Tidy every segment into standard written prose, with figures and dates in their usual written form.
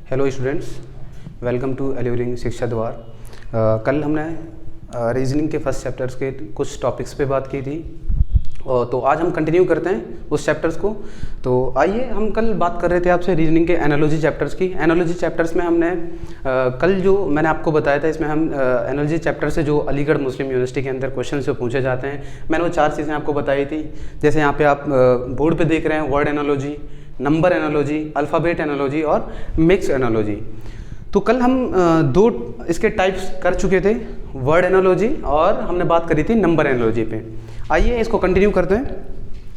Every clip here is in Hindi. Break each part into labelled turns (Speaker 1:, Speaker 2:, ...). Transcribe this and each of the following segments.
Speaker 1: Hello students, welcome to alluring Shiksha Dwar. कल हमने रीजनिंग के फर्स्ट चैप्टर्स के कुछ टॉपिक्स पे बात की थी और तो आज हम कंटिन्यू करते हैं उस चैप्टर्स को। तो आइए, हम कल बात कर रहे थे आपसे रीजनिंग के एनालॉजी चैप्टर्स की। एनालॉजी चैप्टर्स में हमने कल जो मैंने आपको बताया था, इसमें हम एनालॉजी चैप्टर से जो अलीगढ़ मुस्लिम यूनिवर्सिटी के अंदर क्वेश्चन जो पूछे जाते हैं, मैंने वो 4 चीज़ें आपको बताई थी। जैसे यहाँ पे आप बोर्ड पे देख रहे हैं, word analogy, number analogy, alphabet analogy और मिक्स एनालॉजी। तो कल हम 2 इसके टाइप्स कर चुके थे, वर्ड एनालॉजी और हमने बात करी थी नंबर एनालॉजी पे। आइए इसको कंटिन्यू करते हैं।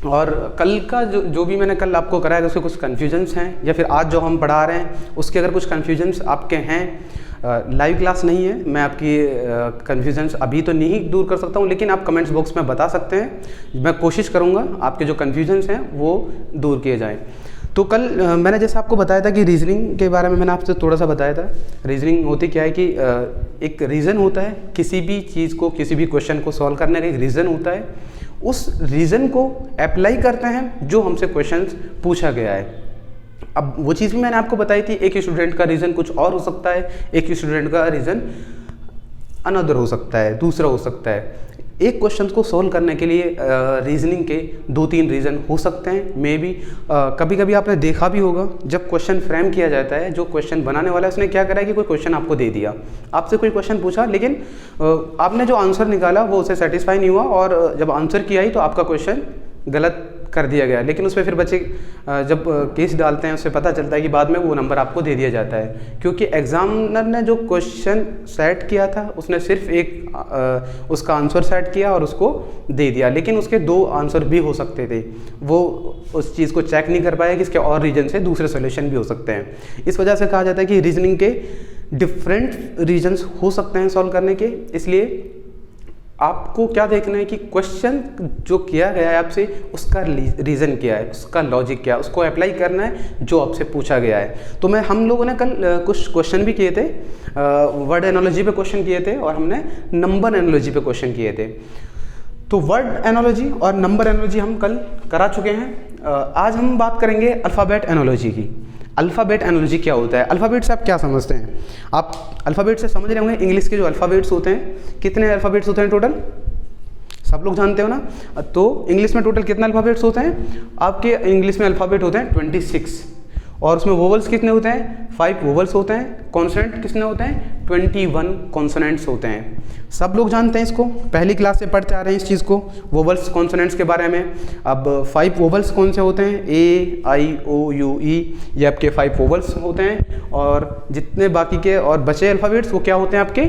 Speaker 1: और कल का जो भी मैंने कल आपको कराया उसके कुछ कन्फ्यूजन्स हैं, या फिर आज जो हम पढ़ा रहे हैं उसके अगर कुछ कन्फ्यूजन्स आपके हैं, लाइव क्लास नहीं है, मैं आपकी कन्फ्यूजन्स अभी तो नहीं दूर कर सकता हूँ, लेकिन आप कमेंट्स बॉक्स में बता सकते हैं। मैं कोशिश करूँगा आपके जो कन्फ्यूजन्स हैं वो दूर किए जाएँ। तो कल मैंने जैसे आपको बताया था कि रीजनिंग के बारे में मैंने आपसे थोड़ा सा बताया था। रीजनिंग होती क्या है कि एक रीज़न होता है, किसी भी चीज़ को, किसी भी क्वेश्चन को सॉल्व करने का एक रीज़न होता है। उस रीज़न को अप्लाई करते हैं जो हमसे क्वेश्चंस पूछा गया है। अब वो चीज़ भी मैंने आपको बताई थी, एक स्टूडेंट का रीज़न कुछ और हो सकता है, एक स्टूडेंट का रीज़न अनदर हो सकता है, दूसरा हो सकता है। एक क्वेश्चन को सोल्व करने के लिए रीजनिंग के 2-3 रीज़न हो सकते हैं। मे बी कभी कभी आपने देखा भी होगा, जब क्वेश्चन फ्रेम किया जाता है, जो क्वेश्चन बनाने वाला है उसने क्या करा है कि कोई क्वेश्चन आपको दे दिया, आपसे कोई क्वेश्चन पूछा, लेकिन आपने जो आंसर निकाला वो उसे सेटिस्फाई नहीं हुआ और जब आंसर किया ही तो आपका क्वेश्चन गलत कर दिया गया। लेकिन उस पर फिर बच्चे जब केस डालते हैं उससे पता चलता है कि बाद में वो नंबर आपको दे दिया जाता है, क्योंकि एग्जामिनर ने जो क्वेश्चन सेट किया था उसने सिर्फ एक उसका आंसर सेट किया और उसको दे दिया, लेकिन उसके 2 आंसर भी हो सकते थे। वो उस चीज़ को चेक नहीं कर पाया कि इसके और रीजन से दूसरे सोल्यूशन भी हो सकते हैं। इस वजह से कहा जाता है कि रीजनिंग के डिफरेंट रीजन्स हो सकते हैं सॉल्व करने के। इसलिए आपको क्या देखना है कि क्वेश्चन जो किया गया है आपसे उसका रीज़न क्या है, उसका लॉजिक क्या है, उसको अप्लाई करना है जो आपसे पूछा गया है। तो हम लोगों ने कल कुछ क्वेश्चन भी किए थे, वर्ड एनालॉजी पे क्वेश्चन किए थे और हमने नंबर एनालॉजी पे क्वेश्चन किए थे। तो वर्ड एनालॉजी और नंबर एनालॉजी हम कल करा चुके हैं। आज हम बात करेंगे अल्फ़ाबेट एनालॉजी की। अल्फ़ाबेट एनालॉजी क्या होता है? अल्फ़ाबेट से आप क्या समझते हैं? आप अल्फ़ाबेट से समझ रहे होंगे इंग्लिश के जो अल्फ़ाबेट्स होते हैं, कितने अल्फ़ाबेट्स होते हैं टोटल? सब लोग जानते हो ना। तो इंग्लिश में टोटल कितने अल्फ़ाबेट्स होते हैं? आपके इंग्लिश में अल्फ़ाबेट होते हैं 26 और उसमें वोवल्स कितने होते हैं? 5 वोवल्स होते हैं। कॉन्सोनेंट कितने होते हैं? 21 कॉन्सोनेंट्स होते हैं। सब लोग जानते हैं इसको, पहली क्लास से पढ़ते आ रहे हैं इस चीज़ को, वोवल्स कॉन्सोनेंट्स के बारे में। अब 5 वोवल्स कौन से होते हैं? ए, आई, ओ, यू, ई, ये आपके 5 वोवल्स होते हैं। और जितने बाकी के और बचे अल्फ़ाबेट्स वो क्या होते हैं? आपके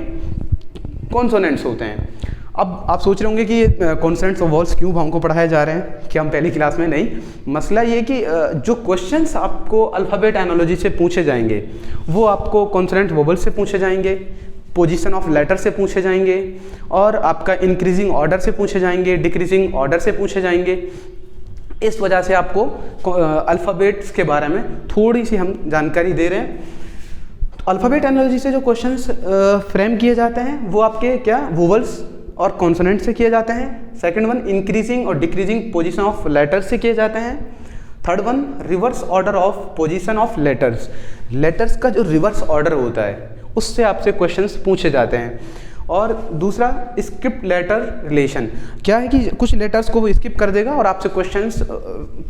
Speaker 1: कॉन्सोनेंट्स होते हैं। अब आप सोच रहे होंगे कि ये कॉन्सोनेंट्स और वॉल्स क्यों हमको पढ़ाए जा रहे हैं, कि हम पहली क्लास में नहीं। मसला ये कि जो क्वेश्चंस आपको अल्फ़ाबेट एनालॉजी से पूछे जाएंगे वो आपको कॉन्सोनेंट वोवल्स से पूछे जाएंगे, पोजीशन ऑफ लेटर से पूछे जाएंगे और आपका इंक्रीजिंग ऑर्डर से पूछे जाएंगे, डिक्रीजिंग ऑर्डर से पूछे जाएंगे। इस वजह से आपको अल्फ़ाबेट्स के बारे में थोड़ी सी हम जानकारी दे रहे हैं। अल्फ़ाबेट एनालॉजी से जो क्वेश्चंस फ्रेम किए जाते हैं वो आपके क्या, वोवल्स और कॉन्सोनेंट से किए जाते हैं। सेकंड वन, इंक्रीजिंग और डिक्रीजिंग पोजीशन ऑफ लेटर्स से किए जाते हैं। Third one, reverse order of position of letters. Letters का जो रिवर्स ऑर्डर होता है उससे आपसे क्वेश्चंस पूछे जाते हैं। और दूसरा, स्किप लेटर रिलेशन। क्या है कि कुछ लेटर्स को वो स्किप कर देगा और आपसे क्वेश्चंस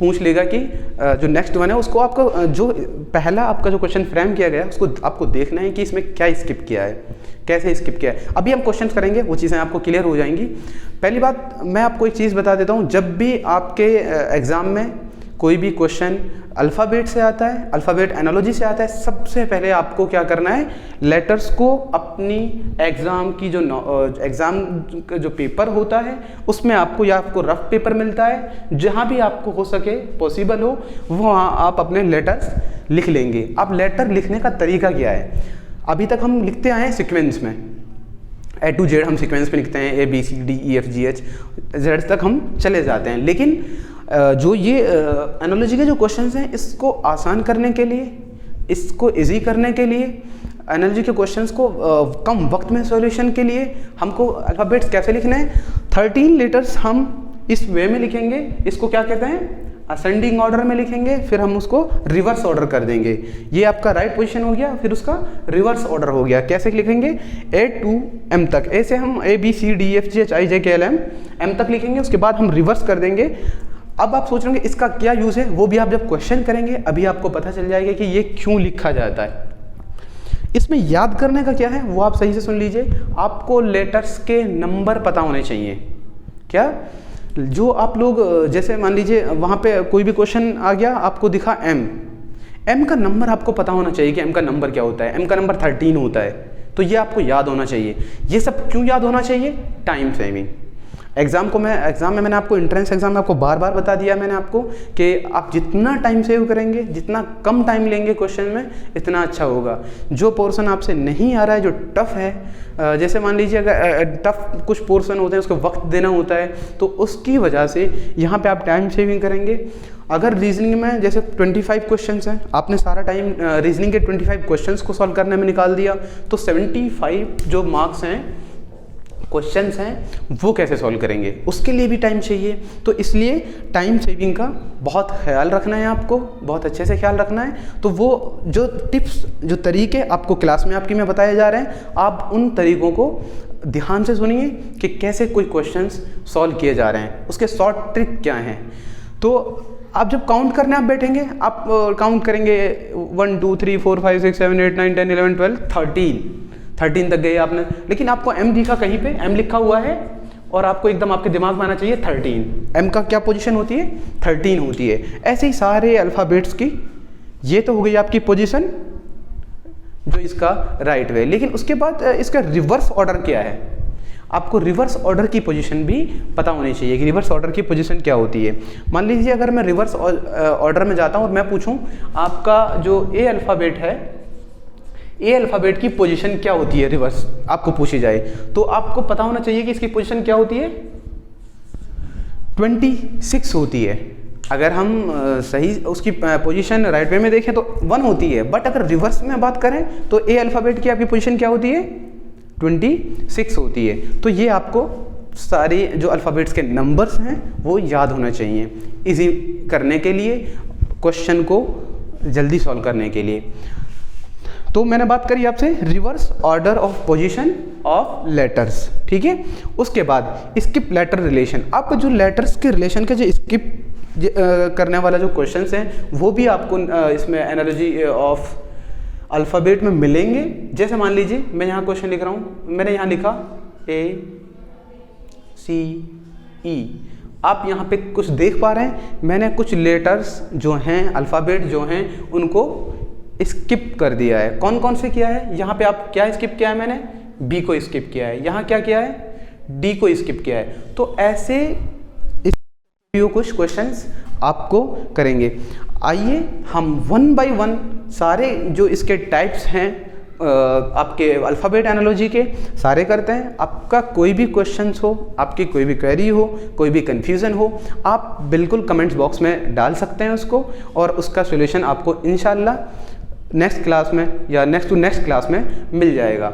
Speaker 1: पूछ लेगा कि जो नेक्स्ट वन है उसको आपको, जो पहला आपका जो क्वेश्चन फ्रेम किया गया है उसको आपको देखना है कि इसमें क्या स्किप किया है, कैसे स्किप किया है। अभी हम क्वेश्चंस करेंगे, वो चीज़ें आपको क्लियर हो जाएंगी। पहली बात मैं आपको एक चीज़ बता देता हूँ, जब भी आपके एग्ज़ाम में कोई भी क्वेश्चन अल्फ़ाबेट से आता है, अल्फ़ाबेट एनालॉजी से आता है, सबसे पहले आपको क्या करना है, लेटर्स को अपनी एग्ज़ाम की जो एग्ज़ाम का जो पेपर होता है उसमें आपको, या आपको रफ पेपर मिलता है, जहाँ भी आपको हो सके, पॉसिबल हो, वहाँ आप अपने लेटर्स लिख लेंगे। अब लेटर लिखने का तरीका क्या है? अभी तक हम लिखते आए हैं सीक्वेंस में, A to Z हम सीक्वेंस में लिखते हैं, A B C D E F G H Z तक हम चले जाते हैं। लेकिन जो ये एनालॉजी के जो क्वेश्चंस हैं इसको आसान करने के लिए, इसको इजी करने के लिए, एनालॉजी के क्वेश्चंस को कम वक्त में सॉल्यूशन के लिए हमको अल्फ़ाबेट्स कैसे लिखना है, 13 लेटर्स हम इस वे में लिखेंगे। इसको क्या कहते हैं? असेंडिंग ऑर्डर में लिखेंगे, फिर हम उसको रिवर्स ऑर्डर कर देंगे। ये आपका राइट पोजीशन हो गया, फिर उसका रिवर्स ऑर्डर हो गया। कैसे लिखेंगे? A to M तक, ऐसे हम ABCDFGHIJKLM M तक लिखेंगे, उसके बाद हम रिवर्स कर देंगे। अब आप सोच रहे होंगे इसका क्या यूज़ है, वो भी आप जब क्वेश्चन करेंगे अभी आपको पता चल जाएगा कि ये क्यों लिखा जाता है। इसमें याद करने का क्या है वो आप सही से सुन लीजिए। आपको लेटर्स के नंबर पता होने चाहिए। क्या? जो आप लोग जैसे मान लीजिए वहाँ पे कोई भी क्वेश्चन आ गया, आपको दिखा M का नंबर आपको पता होना चाहिए कि M का नंबर क्या होता है। M का नंबर 13 होता है, तो ये आपको याद होना चाहिए। ये सब क्यों याद होना चाहिए? Time saving. एग्ज़ाम में मैंने आपको एंट्रेंस एग्जाम में आपको बार बार बता दिया मैंने आपको कि आप जितना टाइम सेव करेंगे, जितना कम टाइम लेंगे क्वेश्चन में, इतना अच्छा होगा। जो पोर्शन आपसे नहीं आ रहा है, जो टफ है, जैसे मान लीजिए अगर टफ कुछ पोर्शन होते हैं उसको वक्त देना होता है, तो उसकी वजह से यहाँ पे आप टाइम सेविंग करेंगे। अगर रीजनिंग में जैसे 25 क्वेश्चंस हैं, आपने सारा टाइम रीजनिंग के 25 क्वेश्चंस को सॉल्व करने में निकाल दिया, तो 75 जो मार्क्स हैं, क्वेश्चंस हैं, वो कैसे सॉल्व करेंगे? उसके लिए भी टाइम चाहिए। तो इसलिए टाइम सेविंग का बहुत ख्याल रखना है, आपको बहुत अच्छे से ख्याल रखना है। तो वो जो टिप्स, जो तरीके आपको क्लास में आपकी में बताए जा रहे हैं, आप उन तरीकों को ध्यान से सुनिए कि कैसे कोई क्वेश्चंस सॉल्व किए जा रहे हैं, उसके शॉर्ट ट्रिक क्या हैं। तो आप जब काउंट करने आप बैठेंगे, आप काउंट करेंगे 1 2 3 4 5 6 7 8 9 10 11 12 13 तक गए आपने, लेकिन आपको M दिखा कहीं पे, M लिखा हुआ है, और आपको एकदम आपके दिमाग में आना चाहिए 13। M का क्या पोजीशन होती है? 13 होती है। ऐसे ही सारे अल्फ़ाबेट्स की, ये तो हो गई आपकी पोजीशन जो इसका राइट वे। लेकिन उसके बाद इसका रिवर्स ऑर्डर क्या है? आपको रिवर्स ऑर्डर की पोजीशन भी पता होनी चाहिए कि रिवर्स ऑर्डर की पोजीशन क्या होती है। मान लीजिए अगर मैं रिवर्स ऑर्डर में जाता हूँ और मैं पूछूँ आपका जो A अल्फ़ाबेट है, A अल्फ़ाबेट की पोजीशन क्या होती है, रिवर्स आपको पूछी जाए, तो आपको पता होना चाहिए कि इसकी पोजीशन क्या होती है? 26 होती है। अगर हम सही उसकी पोजीशन राइट वे में देखें तो 1 होती है, बट अगर रिवर्स में बात करें तो A अल्फ़ाबेट की आपकी पोजीशन क्या होती है? 26 होती है। तो ये आपको सारे जो अल्फ़ाबेट्स के नंबर्स हैं वो याद होना चाहिए, इजी करने के लिए, क्वेश्चन को जल्दी सॉल्व करने के लिए। तो मैंने बात करी आपसे reverse order of position of letters, ठीक है। उसके बाद स्किप लेटर रिलेशन, आपको जो लेटर्स के रिलेशन के जो स्किप करने वाला जो क्वेश्चंस हैं वो भी आपको इसमें एनालॉजी ऑफ अल्फ़ाबेट में मिलेंगे। जैसे मान लीजिए मैं यहाँ क्वेश्चन लिख रहा हूँ, मैंने यहाँ लिखा ACE, आप यहाँ पे कुछ देख पा रहे हैं, मैंने कुछ लेटर्स जो हैं, अल्फ़ाबेट जो हैं, उनको स्किप कर दिया है। कौन कौन से किया है? यहाँ पे आप क्या स्किप किया है? मैंने B को स्किप किया है। यहाँ क्या किया है? D को स्किप किया है। तो ऐसे कुछ क्वेश्चंस आपको करेंगे। आइए हम 1 बाय 1 सारे जो इसके टाइप्स हैं आपके अल्फ़ाबेट एनालॉजी के सारे करते हैं। आपका कोई भी क्वेश्चंस हो, आपकी कोई भी क्वेरी हो, कोई भी कन्फ्यूज़न हो, आप बिल्कुल कमेंट्स बॉक्स में डाल सकते हैं उसको, और उसका सॉल्यूशन आपको इंशाल्लाह नेक्स्ट क्लास में या नेक्स्ट टू नेक्स्ट क्लास में मिल जाएगा।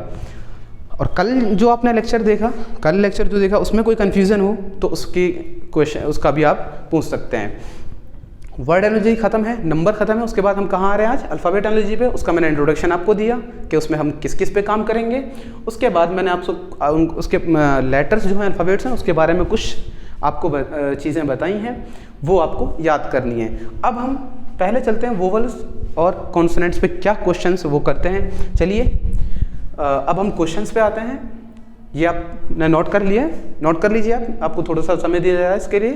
Speaker 1: और कल जो आपने लेक्चर देखा, कल लेक्चर जो देखा उसमें कोई कन्फ्यूज़न हो तो उसकी क्वेश्चन उसका भी आप पूछ सकते हैं। वर्ड एनालॉजी खत्म है, नंबर खत्म है। उसके बाद हम कहाँ आ रहे हैं आज? अल्फ़ाबेट एनालॉजी पे। उसका मैंने इंट्रोडक्शन आपको दिया कि उसमें हम किस किस पे काम करेंगे। उसके बाद मैंने आपको उसके लेटर्स जो हैं, अल्फ़ाबेट्स हैं, उसके बारे में कुछ आपको चीज़ें बताई हैं, वो आपको याद करनी है। अब हम पहले चलते हैं वोवल्स और कॉन्सोनेंट्स पे क्या क्वेश्चंस वो करते हैं। चलिए अब हम क्वेश्चंस पे आते हैं। ये आपने नोट कर लिया है, नोट कर लीजिए आप, आपको थोड़ा सा समय दिया जाएगा इसके लिए,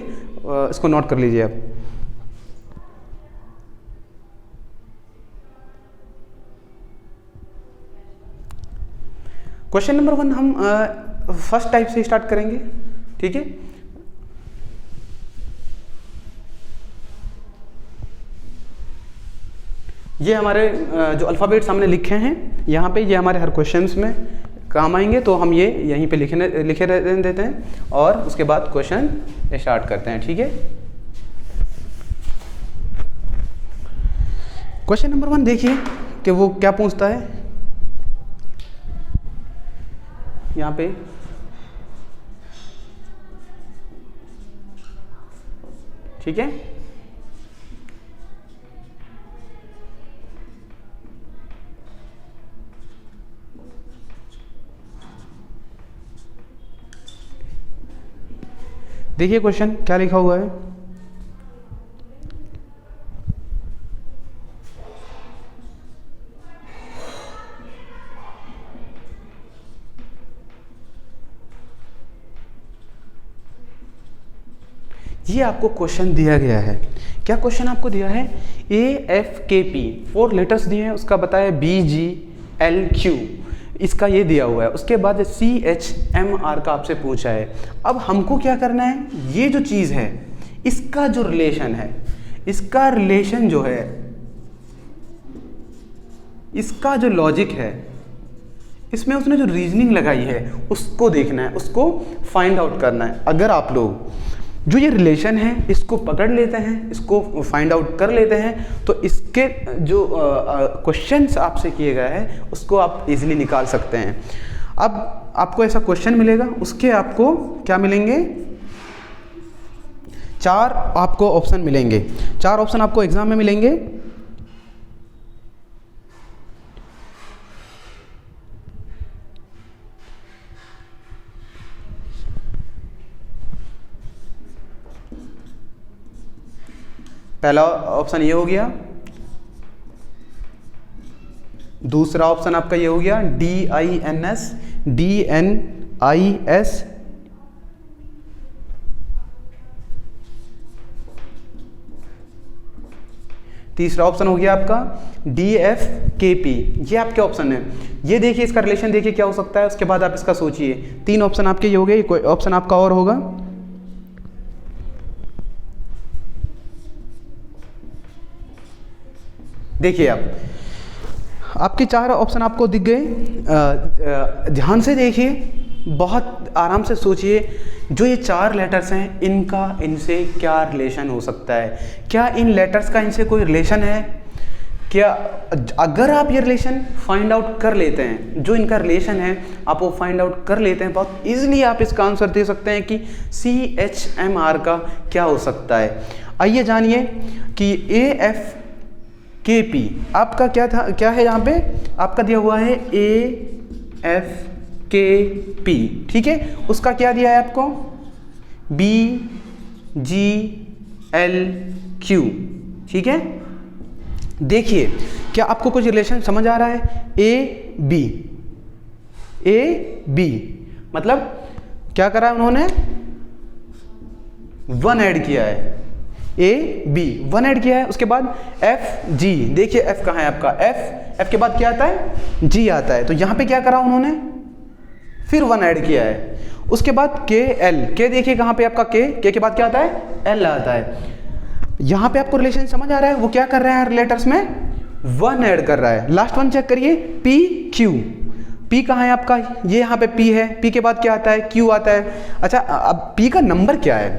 Speaker 1: इसको नोट कर लीजिए आप। क्वेश्चन नंबर 1 हम फर्स्ट टाइप से स्टार्ट करेंगे, ठीक है। ये हमारे जो अल्फ़ाबेट्स हमने लिखे हैं यहाँ पे, ये हमारे हर क्वेश्चंस में काम आएंगे, तो हम ये यहीं पे लिखे रहने देते हैं और उसके बाद क्वेश्चन स्टार्ट करते हैं, ठीक है। क्वेश्चन नंबर 1 देखिए कि वो क्या पूछता है। यहाँ पे ठीक है, देखिए क्वेश्चन क्या लिखा हुआ है। ये आपको क्वेश्चन दिया गया है। क्या क्वेश्चन आपको दिया है? AFKP 4 लेटर्स दिए हैं, उसका बताया BGLQ, इसका ये दिया हुआ है। उसके बाद CHMR का आपसे पूछा है। अब हमको क्या करना है, ये जो चीज़ है इसका जो रिलेशन है, इसका रिलेशन जो है, इसका जो लॉजिक है, इसमें उसने जो रीजनिंग लगाई है उसको देखना है, उसको फाइंड आउट करना है। अगर आप लोग जो ये रिलेशन है इसको पकड़ लेते हैं, इसको फाइंड आउट कर लेते हैं, तो इसके जो क्वेश्चंस आपसे किए गए हैं उसको आप इजीली निकाल सकते हैं। अब आपको ऐसा क्वेश्चन मिलेगा, उसके आपको क्या मिलेंगे, 4 आपको ऑप्शन मिलेंगे। 4 ऑप्शन आपको एग्जाम में मिलेंगे। पहला ऑप्शन ये हो गया, दूसरा ऑप्शन आपका ये हो गया DINS DNIS, तीसरा ऑप्शन हो गया आपका DFKP। ये आपके ऑप्शन है। ये देखिए इसका रिलेशन देखिए क्या हो सकता है, उसके बाद आप इसका सोचिए। 3 ऑप्शन आपके ये हो गए, कोई ऑप्शन आपका और होगा। देखिए आपके 4 ऑप्शन आपको दिख गए। ध्यान से देखिए, बहुत आराम से सोचिए, जो ये 4 लेटर्स हैं इनसे क्या रिलेशन हो सकता है, क्या इन लेटर्स का इनसे कोई रिलेशन है क्या? अगर आप ये रिलेशन फाइंड आउट कर लेते हैं, जो इनका रिलेशन है आप वो फाइंड आउट कर लेते हैं, बहुत इजीली आप इसका आंसर दे सकते हैं कि CHMR का क्या हो सकता है। आइए जानिए कि AFKP आपका क्या था, क्या है यहाँ पे आपका दिया हुआ है AFKP, ठीक है। उसका क्या दिया है आपको, BGLQ, ठीक है। देखिए क्या आपको कुछ रिलेशन समझ आ रहा है? AB मतलब क्या करा है उन्होंने, 1 ऐड किया है, AB 1 ऐड किया है। उसके बाद FG, देखिए F कहाँ है आपका, F के बाद क्या आता है, G आता है, तो यहाँ पे क्या करा उन्होंने, फिर 1 ऐड किया है। उसके बाद KL, K देखिए कहाँ पे आपका K के बाद क्या आता है, L आता है। यहाँ पे आपको रिलेशन समझ आ रहा है, वो क्या कर रहा है लेटर्स में, 1 ऐड कर रहा है। लास्ट वन चेक करिए, PQ, P कहाँ है आपका, ये यहाँ पे P है, P के बाद क्या आता है, Q आता है। अच्छा अब P का नंबर क्या है,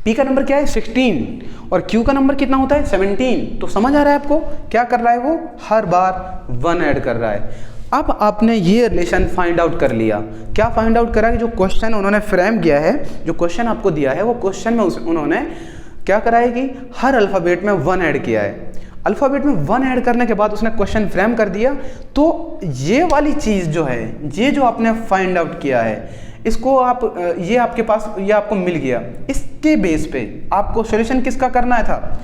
Speaker 1: P का नंबर क्या है 16, और Q का नंबर कितना होता है 17। तो समझ आ रहा है आपको क्या कर रहा है, वो हर बार 1 ऐड कर रहा है। अब आपने ये रिलेशन फाइंड आउट कर लिया। क्या फाइंड आउट करा कि जो क्वेश्चन उन्होंने फ्रेम किया है, जो क्वेश्चन आपको दिया है, वो क्वेश्चन में उन्होंने क्या करा है कि हर अल्फ़ाबेट में 1 ऐड किया है। अल्फ़ाबेट में 1 ऐड करने के बाद उसने क्वेश्चन फ्रेम कर दिया। तो ये वाली चीज़ जो है, ये जो आपने फाइंड आउट किया है, इसको आप ये आपके पास ये आपको मिल गया। इसके बेस पे आपको सॉल्यूशन किसका करना था,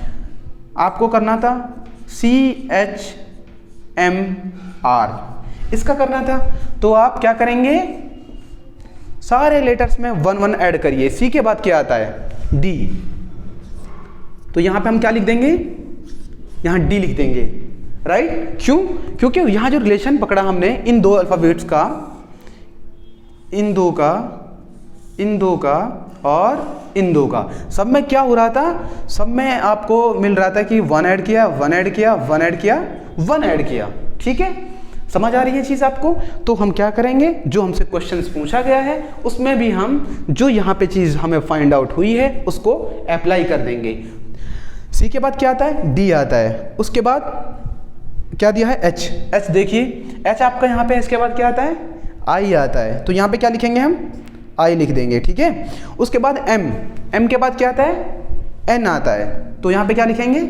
Speaker 1: आपको करना था CHMR, इसका करना था। तो आप क्या करेंगे, सारे लेटर्स में 1 ऐड करिए। C के बाद क्या आता है, D, तो यहाँ पे हम क्या लिख देंगे, यहाँ D लिख देंगे, राइट। क्यों, क्योंकि यहाँ जो रिलेशन पकड़ा हमने इन 2 अल्फ़ाबेट्स का, इन दो का और इन 2 का, सब में क्या हो रहा था, सब में आपको मिल रहा था कि 1 ऐड किया, 1 ऐड किया, 1 ऐड किया, 1 ऐड किया, ठीक है। समझ आ रही है चीज़ आपको? तो हम क्या करेंगे, जो हमसे क्वेश्चंस पूछा गया है उसमें भी हम जो यहाँ पे चीज़ हमें फाइंड आउट हुई है उसको अप्लाई कर देंगे। C के बाद क्या आता है, D आता है। उसके बाद क्या दिया है, H देखिए H आपका यहाँ पे, इसके बाद क्या आता है, I आता है। तो यहाँ पे क्या लिखेंगे हम, I लिख देंगे, ठीक है। उसके बाद M के बाद क्या आता है, N आता है। तो यहाँ पे क्या लिखेंगे,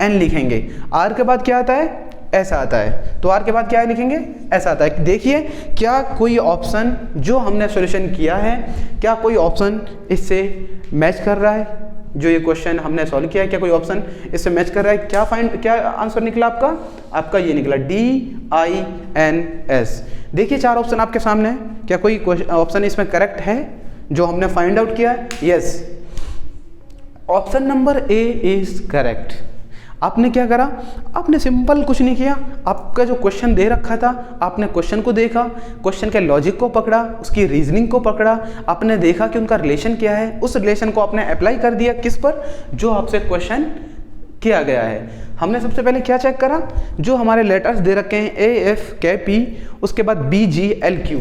Speaker 1: N लिखेंगे। R के बाद क्या आता है, ऐसा आता है। तो आर के बाद क्या लिखेंगे, ऐसा आता है। देखिए क्या कोई ऑप्शन जो हमने सॉल्यूशन किया है, क्या कोई ऑप्शन इससे मैच कर रहा है? जो ये क्वेश्चन हमने सॉल्व किया है, क्या कोई ऑप्शन इससे मैच कर रहा है? क्या आंसर निकला आपका ये निकला DINS। देखिए 4 ऑप्शन आपके सामने है, क्या कोई ऑप्शन इसमें करेक्ट है जो हमने फाइंड आउट किया है? Yes, option number A is correct. आपने क्या करा, आपने सिंपल कुछ नहीं किया, आपका जो क्वेश्चन दे रखा था आपने क्वेश्चन को देखा, क्वेश्चन के लॉजिक को पकड़ा, उसकी रीजनिंग को पकड़ा, आपने देखा कि उनका रिलेशन क्या है, उस रिलेशन को आपने अप्लाई कर दिया किस पर, जो आपसे क्वेश्चन किया गया है। हमने सबसे पहले क्या चेक करा, जो हमारे लेटर्स दे रखे हैं AFKP, उसके बाद BGLQ,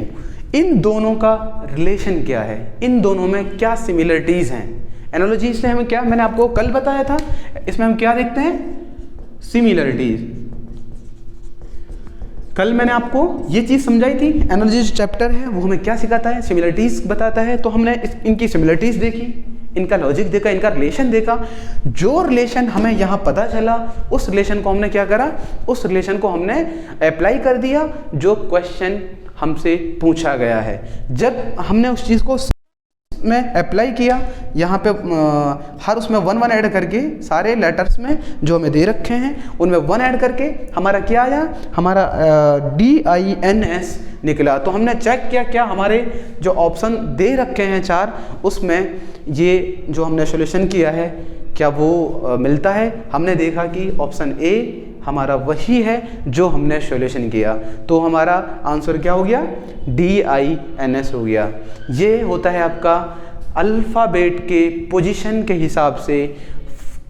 Speaker 1: इन दोनों का रिलेशन क्या है, इन दोनों में क्या सिमिलरिटीज़ हैं। एनालॉजी से हमें क्या, मैंने आपको कल बताया था, इसमें हम क्या देखते हैं, सिमिलरिटीज। कल मैंने आपको ये चीज़ समझाई थी, एनालॉजी जो चैप्टर है वो हमें क्या सिखाता है, सिमिलरिटीज बताता है। तो हमने इनकी सिमिलरिटीज देखी, इनका लॉजिक देखा, इनका रिलेशन देखा। जो रिलेशन हमें यहाँ पता चला, उस रिलेशन को हमने क्या करा, उस रिलेशन को हमने अप्लाई कर दिया जो क्वेश्चन हमसे पूछा गया है। जब हमने उस चीज़ को में अप्लाई किया, यहाँ पे हर उसमें 1 ऐड करके, सारे लेटर्स में जो हमें दे रखे हैं उनमें 1 ऐड करके हमारा क्या आया, हमारा DINS निकला। तो हमने चेक किया क्या हमारे जो ऑप्शन दे रखे हैं 4, उसमें ये जो हमने सॉल्यूशन किया है क्या वो मिलता है। हमने देखा कि ऑप्शन ए हमारा वही है जो हमने सॉल्यूशन किया, तो हमारा आंसर क्या हो गया, DINS हो गया। ये होता है आपका अल्फ़ाबेट के पोजीशन के हिसाब से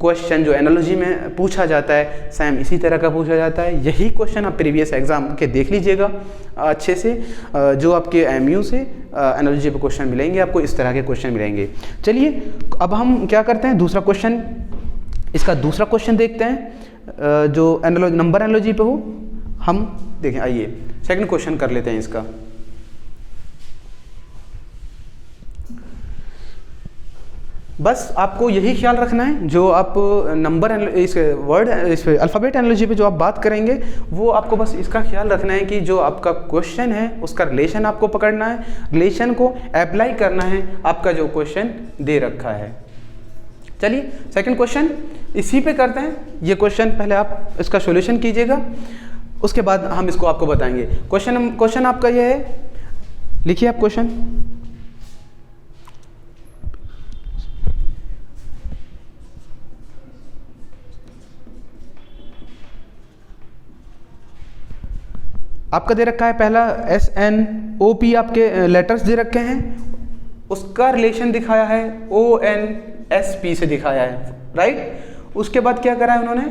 Speaker 1: क्वेश्चन जो एनालॉजी में पूछा जाता है, सेम इसी तरह का पूछा जाता है। यही क्वेश्चन आप प्रीवियस एग्जाम के देख लीजिएगा अच्छे से, जो आपके MU से एनालॉजी पे क्वेश्चन मिलेंगे, आपको इस तरह के क्वेश्चन मिलेंगे। चलिए अब हम क्या करते हैं, दूसरा क्वेश्चन, इसका दूसरा क्वेश्चन देखते हैं जो एनालॉजी नंबर एनालॉजी पे हो। हम देखें, आइए सेकंड क्वेश्चन कर लेते हैं इसका। बस आपको यही ख्याल रखना है, जो आप नंबर इस वर्ड इस अल्फ़ाबेट एनालॉजी पे जो आप बात करेंगे, वो आपको बस इसका ख्याल रखना है कि जो आपका क्वेश्चन है उसका रिलेशन आपको पकड़ना है, रिलेशन को अप्लाई करना है आपका जो क्वेश्चन दे रखा है। चलिए सेकंड क्वेश्चन इसी पे करते हैं। ये क्वेश्चन पहले आप इसका सॉल्यूशन कीजिएगा, उसके बाद हम इसको आपको बताएंगे। क्वेश्चन आपका ये है, लिखिए आप क्वेश्चन। आपका दे रखा है पहला SNOP, आपके लेटर्स दे रखे हैं, उसका रिलेशन दिखाया है ONSP से दिखाया है, राइट। उसके बाद क्या करा है उन्होंने,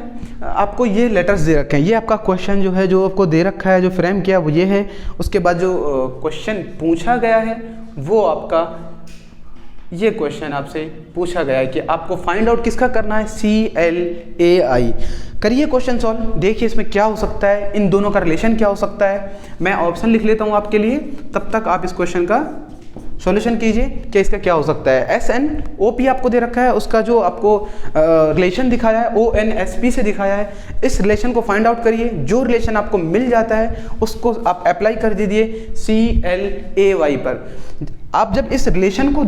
Speaker 1: आपको ये लेटर्स दे रखे हैं, ये आपका क्वेश्चन जो है जो आपको दे रखा है, जो फ्रेम किया वो ये है। उसके बाद जो क्वेश्चन पूछा गया है वो आपका ये क्वेश्चन आपसे पूछा गया है कि आपको फाइंड आउट किसका करना है, CLAI। करिए क्वेश्चन सॉल्व, देखिए इसमें क्या हो सकता है, इन दोनों का रिलेशन क्या हो सकता है। मैं ऑप्शन लिख लेता हूँ आपके लिए, तब तक आप इस क्वेश्चन का सॉल्यूशन कीजिए कि इसका क्या हो सकता है। SNOP आपको दे रखा है, उसका जो आपको रिलेशन दिखाया है ONSP से दिखाया है। इस रिलेशन को फाइंड आउट करिए, जो रिलेशन आपको मिल जाता है उसको आप अप्लाई कर दीजिए CLAY पर। आप जब इस रिलेशन को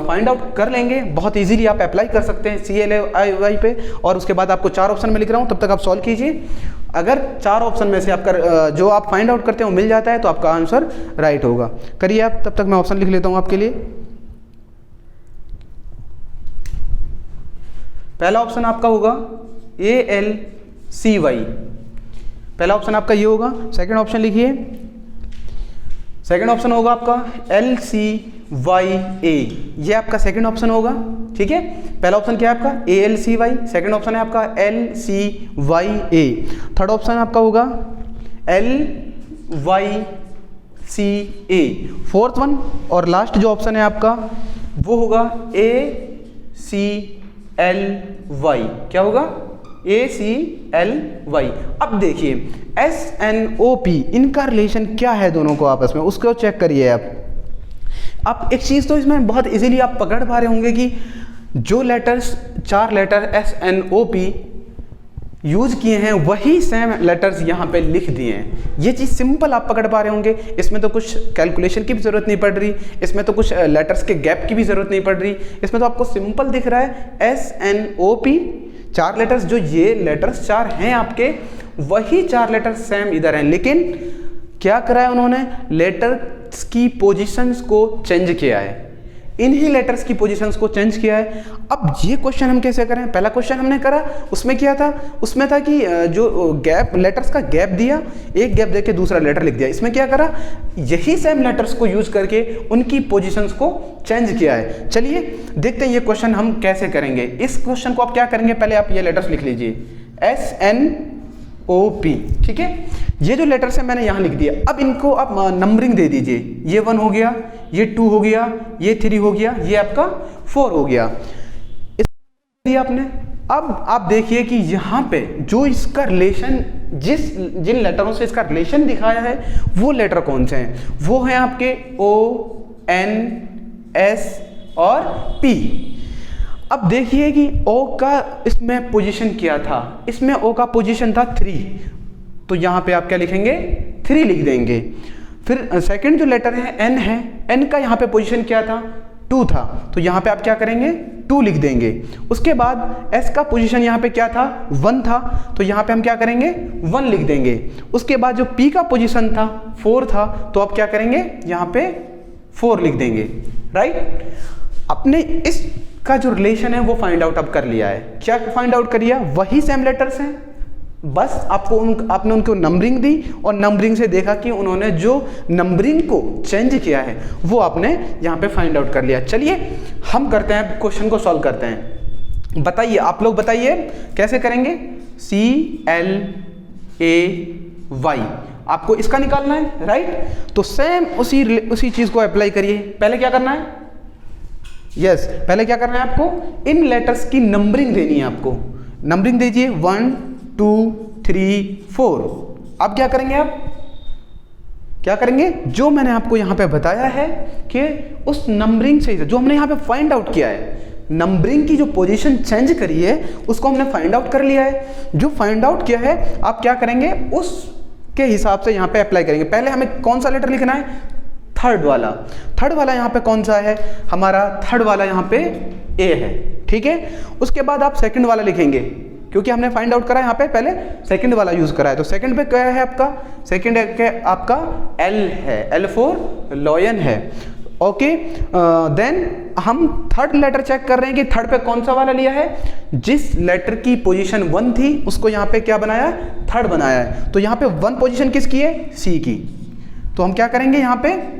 Speaker 1: फाइंड आउट कर लेंगे, बहुत इजीली आप अप्लाई कर सकते हैं CLAY पे। और उसके बाद आपको 4 ऑप्शन में लिख रहा हूँ, तब तक आप सॉल्व कीजिए। अगर 4 ऑप्शन में से आपका जो आप फाइंड आउट करते हैं वो मिल जाता है तो आपका आंसर राइट होगा। करिए आप, तब तक मैं ऑप्शन लिख लेता हूँ आपके लिए। पहला ऑप्शन आपका होगा ALCY, पहला ऑप्शन आपका ये होगा। सेकंड ऑप्शन लिखिए, सेकंड ऑप्शन होगा आपका LCYA, ये आपका सेकंड ऑप्शन होगा, ठीक है। पहला ऑप्शन क्या है आपका ALCY, सेकंड ऑप्शन है आपका LCYA, थर्ड ऑप्शन आपका होगा LYCA, फोर्थ वन और लास्ट जो ऑप्शन है आपका वो होगा ACLY। क्या होगा, ACLY। अब देखिए SNOP, इनका रिलेशन क्या है दोनों को आपस में, उसको चेक करिए आप एक चीज़ तो इसमें बहुत इजीली आप पकड़ पा रहे होंगे कि जो लेटर्स 4 लेटर SNOP यूज किए हैं वही सेम लेटर्स यहाँ पे लिख दिए हैं। ये चीज़ सिंपल आप पकड़ पा रहे होंगे। इसमें तो कुछ कैलकुलेशन की भी ज़रूरत नहीं पड़ रही, इसमें तो कुछ लेटर्स के गैप की भी ज़रूरत नहीं पड़ रही, इसमें तो आपको सिंपल दिख रहा है SNOP, 4 लेटर्स, जो ये लेटर्स 4 हैं आपके, वही 4 लेटर्स सेम इधर हैं, लेकिन क्या करा है उन्होंने, लेटर्स की पोजीशंस को चेंज किया है, इन्हीं लेटर्स की पोजीशंस को चेंज किया है। अब ये क्वेश्चन हम कैसे करें? पहला क्वेश्चन हमने करा, उसमें क्या था, उसमें था कि जो गैप, लेटर्स का गैप दिया, एक गैप देके दूसरा लेटर लिख दिया। इसमें क्या करा, यही सेम लेटर्स को यूज करके उनकी पोजीशंस को चेंज किया है। चलिए देखते हैं ये क्वेश्चन हम कैसे करेंगे। इस क्वेश्चन को आप क्या करेंगे, पहले आप ये लेटर्स लिख लीजिए, SNOP, ठीक है। ये जो लेटर्स है मैंने यहाँ लिख दिया। अब इनको आप नंबरिंग दे दीजिए, ये 1 हो गया, ये 2 हो गया, ये 3 हो गया, ये आपका 4 हो गया, इस दिया आपने। अब आप देखिए कि यहाँ पे जो इसका रिलेशन, जिन लेटरों से इसका रिलेशन दिखाया है वो लेटर कौन से हैं, वो हैं आपके O, N, S और P। अब देखिए कि O का इसमें पोजीशन क्या था, इसमें O का पोजीशन था 3, तो यहाँ पे आप क्या लिखेंगे, 3 लिख देंगे। फिर सेकंड जो लेटर है N है, N का यहाँ पे पोजीशन क्या था, 2 था, तो यहाँ पे आप क्या करेंगे, 2 लिख देंगे। उसके बाद S का पोजीशन यहाँ पे क्या था, 1 था, तो यहाँ पे हम क्या करेंगे, 1 लिख देंगे। उसके बाद जो P का पोजीशन था 4 था, तो आप क्या करेंगे, यहाँ पे 4 लिख देंगे, राइट। अपने इस का जो रिलेशन है वो फाइंड आउट अब कर लिया है। क्या फाइंड आउट कर लिया, वही सेम लेटर्स हैं, बस आपने उनको नंबरिंग दी और नंबरिंग से देखा कि उन्होंने जो नंबरिंग को चेंज किया है वो आपने यहाँ पे फाइंड आउट कर लिया। चलिए हम करते हैं, क्वेश्चन को सॉल्व करते हैं। बताइए, आप लोग बताइए कैसे करेंगे। CLAY आपको इसका निकालना है, राइट। तो सेम उसी चीज को अप्लाई करिए। पहले क्या करना है, यस, पहले क्या करना है आपको, इन लेटर्स की नंबरिंग देनी है। आपको नंबरिंग दीजिए 1 2 3 4। अब क्या करेंगे, आप क्या करेंगे, जो मैंने आपको यहाँ पे बताया है कि उस नंबरिंग से जो हमने यहाँ पे फाइंड आउट किया है, नंबरिंग की जो पोजीशन चेंज करी है उसको हमने फाइंड आउट कर लिया है। जो फाइंड आउट किया है आप क्या करेंगे, उसके हिसाब से यहाँ पे अप्लाई करेंगे। पहले हमें कौन सा लेटर लिखना है, थर्ड वाला यहाँ पे कौन सा है हमारा, थर्ड वाला यहाँ पे A है, ठीक है। उसके बाद आप सेकंड वाला लिखेंगे, क्योंकि हमने फाइंड आउट करा है यहाँ पे, पहले सेकंड वाला यूज करा है, तो सेकंड पे क्या है आपका, सेकंड आपका L है, L फॉर लॉयन है, ओके। देन हम थर्ड लेटर चेक कर रहे हैं कि थर्ड पे कौन सा वाला लिया है, जिस लेटर की पोजीशन 1 थी उसको यहाँ पे क्या बनाया, थर्ड बनाया है। तो यहाँ पे 1 पोजीशन किसकी है, C की, तो हम क्या करेंगे, यहाँ पे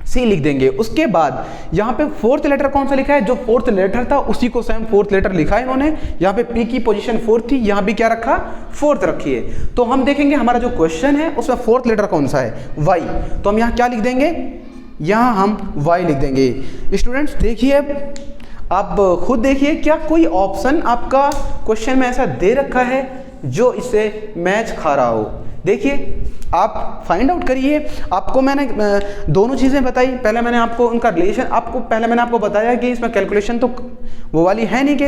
Speaker 1: C लिख देंगे। उसके बाद यहाँ पे फोर्थ लेटर कौन सा लिखा है, जो फोर्थ लेटर था उसी को सेम फोर्थ लेटर लिखा है इन्होंने। यहाँ पे P की पोजीशन 4 थी, यहाँ भी क्या रखा, 4th रखी है। तो हम देखेंगे हमारा जो क्वेश्चन है उसमें फोर्थ लेटर कौन सा है, Y, तो हम यहाँ क्या लिख देंगे, यहाँ हम Y लिख देंगे। स्टूडेंट्स देखिए, आप खुद देखिए, क्या कोई ऑप्शन आपका क्वेश्चन में ऐसा दे रखा है जो इससे मैच खा रहा हो। देखिए आप फाइंड आउट करिए। आपको मैंने दोनों चीज़ें बताई, पहले मैंने आपको उनका रिलेशन, पहले मैंने आपको बताया कि इसमें कैलकुलेशन तो वो वाली है नहीं कि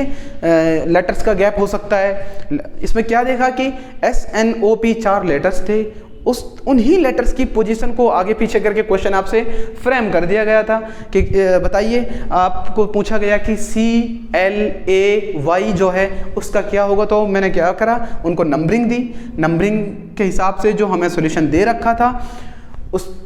Speaker 1: लेटर्स का गैप हो सकता है। इसमें क्या देखा कि SNOP 4 लेटर्स थे, उन्हीं लेटर्स की पोजीशन को आगे पीछे करके क्वेश्चन आपसे फ्रेम कर दिया गया था कि बताइए, आपको पूछा गया कि CLAY जो है उसका क्या होगा। तो मैंने क्या करा, उनको नंबरिंग दी, नंबरिंग के हिसाब से जो हमें सॉल्यूशन दे रखा था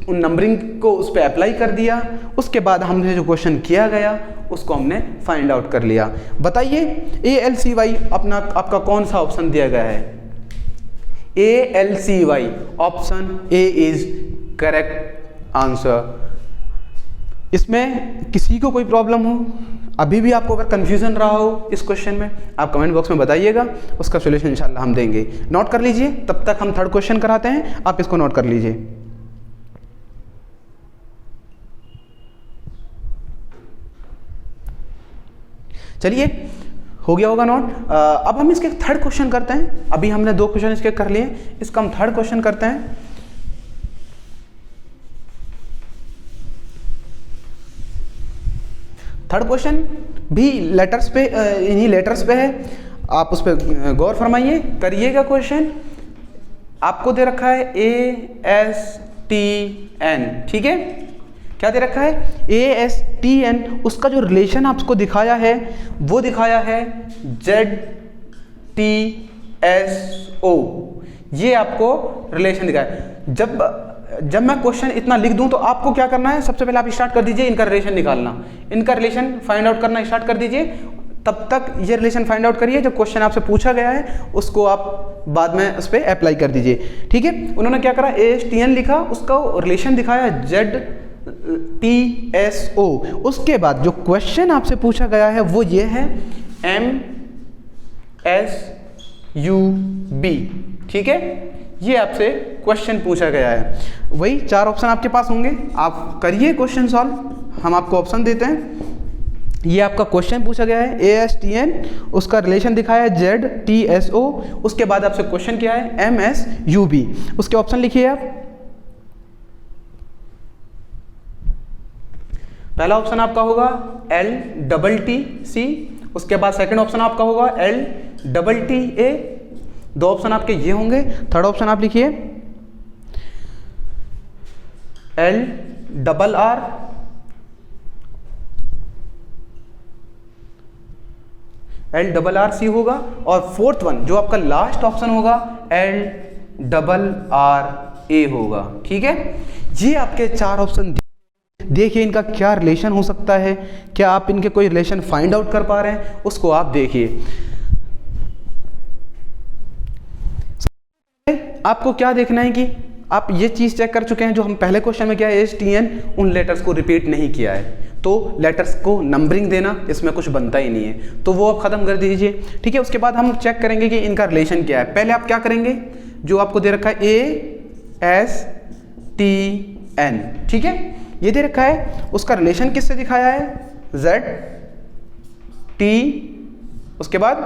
Speaker 1: उन नंबरिंग को उस पर अप्लाई कर दिया। उसके बाद हमने जो क्वेश्चन किया गया उसको हमने फाइंड आउट कर लिया। बताइए ALCY आपका कौन सा ऑप्शन दिया गया है, ALCY, option A is correct answer. इसमें किसी को कोई प्रॉब्लम हो, अभी भी आपको अगर कंफ्यूजन रहा हो इस क्वेश्चन में, आप कमेंट बॉक्स में बताइएगा, उसका सॉल्यूशन इंशाल्लाह हम देंगे। नोट कर लीजिए, तब तक हम थर्ड क्वेश्चन कराते हैं, आप इसको नोट कर लीजिए। चलिए, हो गया होगा नोट। अब हम इसके थर्ड क्वेश्चन करते हैं। अभी हमने 2 क्वेश्चन इसके कर लिए, इसका हम थर्ड क्वेश्चन करते हैं। थर्ड क्वेश्चन भी लेटर्स पे, इन्हीं लेटर्स पे है। आप उस पर गौर फरमाइए, करिएगा। क्वेश्चन आपको दे रखा है ASTN, ठीक है, क्या दे रखा है ASTN, उसका जो रिलेशन आपको दिखाया है वो दिखाया है ZTSO, ये आपको रिलेशन दिखाया। जब मैं क्वेश्चन इतना लिख दूं तो आपको क्या करना है, सबसे पहले आप स्टार्ट कर दीजिए इनका रिलेशन निकालना, इनका रिलेशन फाइंड आउट करना स्टार्ट कर दीजिए। तब तक ये रिलेशन फाइंड आउट करिए, जब क्वेश्चन आपसे पूछा गया है उसको आप बाद में उस पर अप्लाई कर दीजिए, ठीक है। उन्होंने क्या करा, ASTN लिखा, उसका रिलेशन दिखाया ZTSO। उसके बाद जो क्वेश्चन आपसे पूछा गया है वो ये है MSUB, ठीक है, ये आपसे क्वेश्चन पूछा गया है। वही 4 ऑप्शन आपके पास होंगे, आप करिए क्वेश्चन सॉल्व, हम आपको ऑप्शन देते हैं। ये आपका क्वेश्चन पूछा गया है ASTN, उसका रिलेशन दिखाया है ZTSO, उसके बाद आपसे क्वेश्चन क्या है MSUB, उसके ऑप्शन लिखिए आप। पहला ऑप्शन आपका होगा LTTC, उसके बाद सेकंड ऑप्शन आपका होगा LTTA, 2 ऑप्शन आपके ये होंगे। थर्ड ऑप्शन आप लिखिए LRRC होगा, और फोर्थ वन जो आपका लास्ट ऑप्शन होगा LRRA होगा, ठीक है। ये आपके 4 ऑप्शन, देखिए इनका क्या रिलेशन हो सकता है, क्या आप इनके कोई रिलेशन फाइंड आउट कर पा रहे हैं, उसको आप देखिए। आपको क्या देखना है कि आप ये चीज़ चेक कर चुके हैं जो हम पहले क्वेश्चन में किया है, ASTN उन लेटर्स को रिपीट नहीं किया है, तो लेटर्स को नंबरिंग देना इसमें कुछ बनता ही नहीं है, तो वो आप ख़त्म कर दीजिए, ठीक है। उसके बाद हम चेक करेंगे कि इनका रिलेशन क्या है। पहले आप क्या करेंगे, जो आपको दे रखा है ASTN, ठीक है, ये दे रखा है, उसका रिलेशन किससे दिखाया है ZT, उसके बाद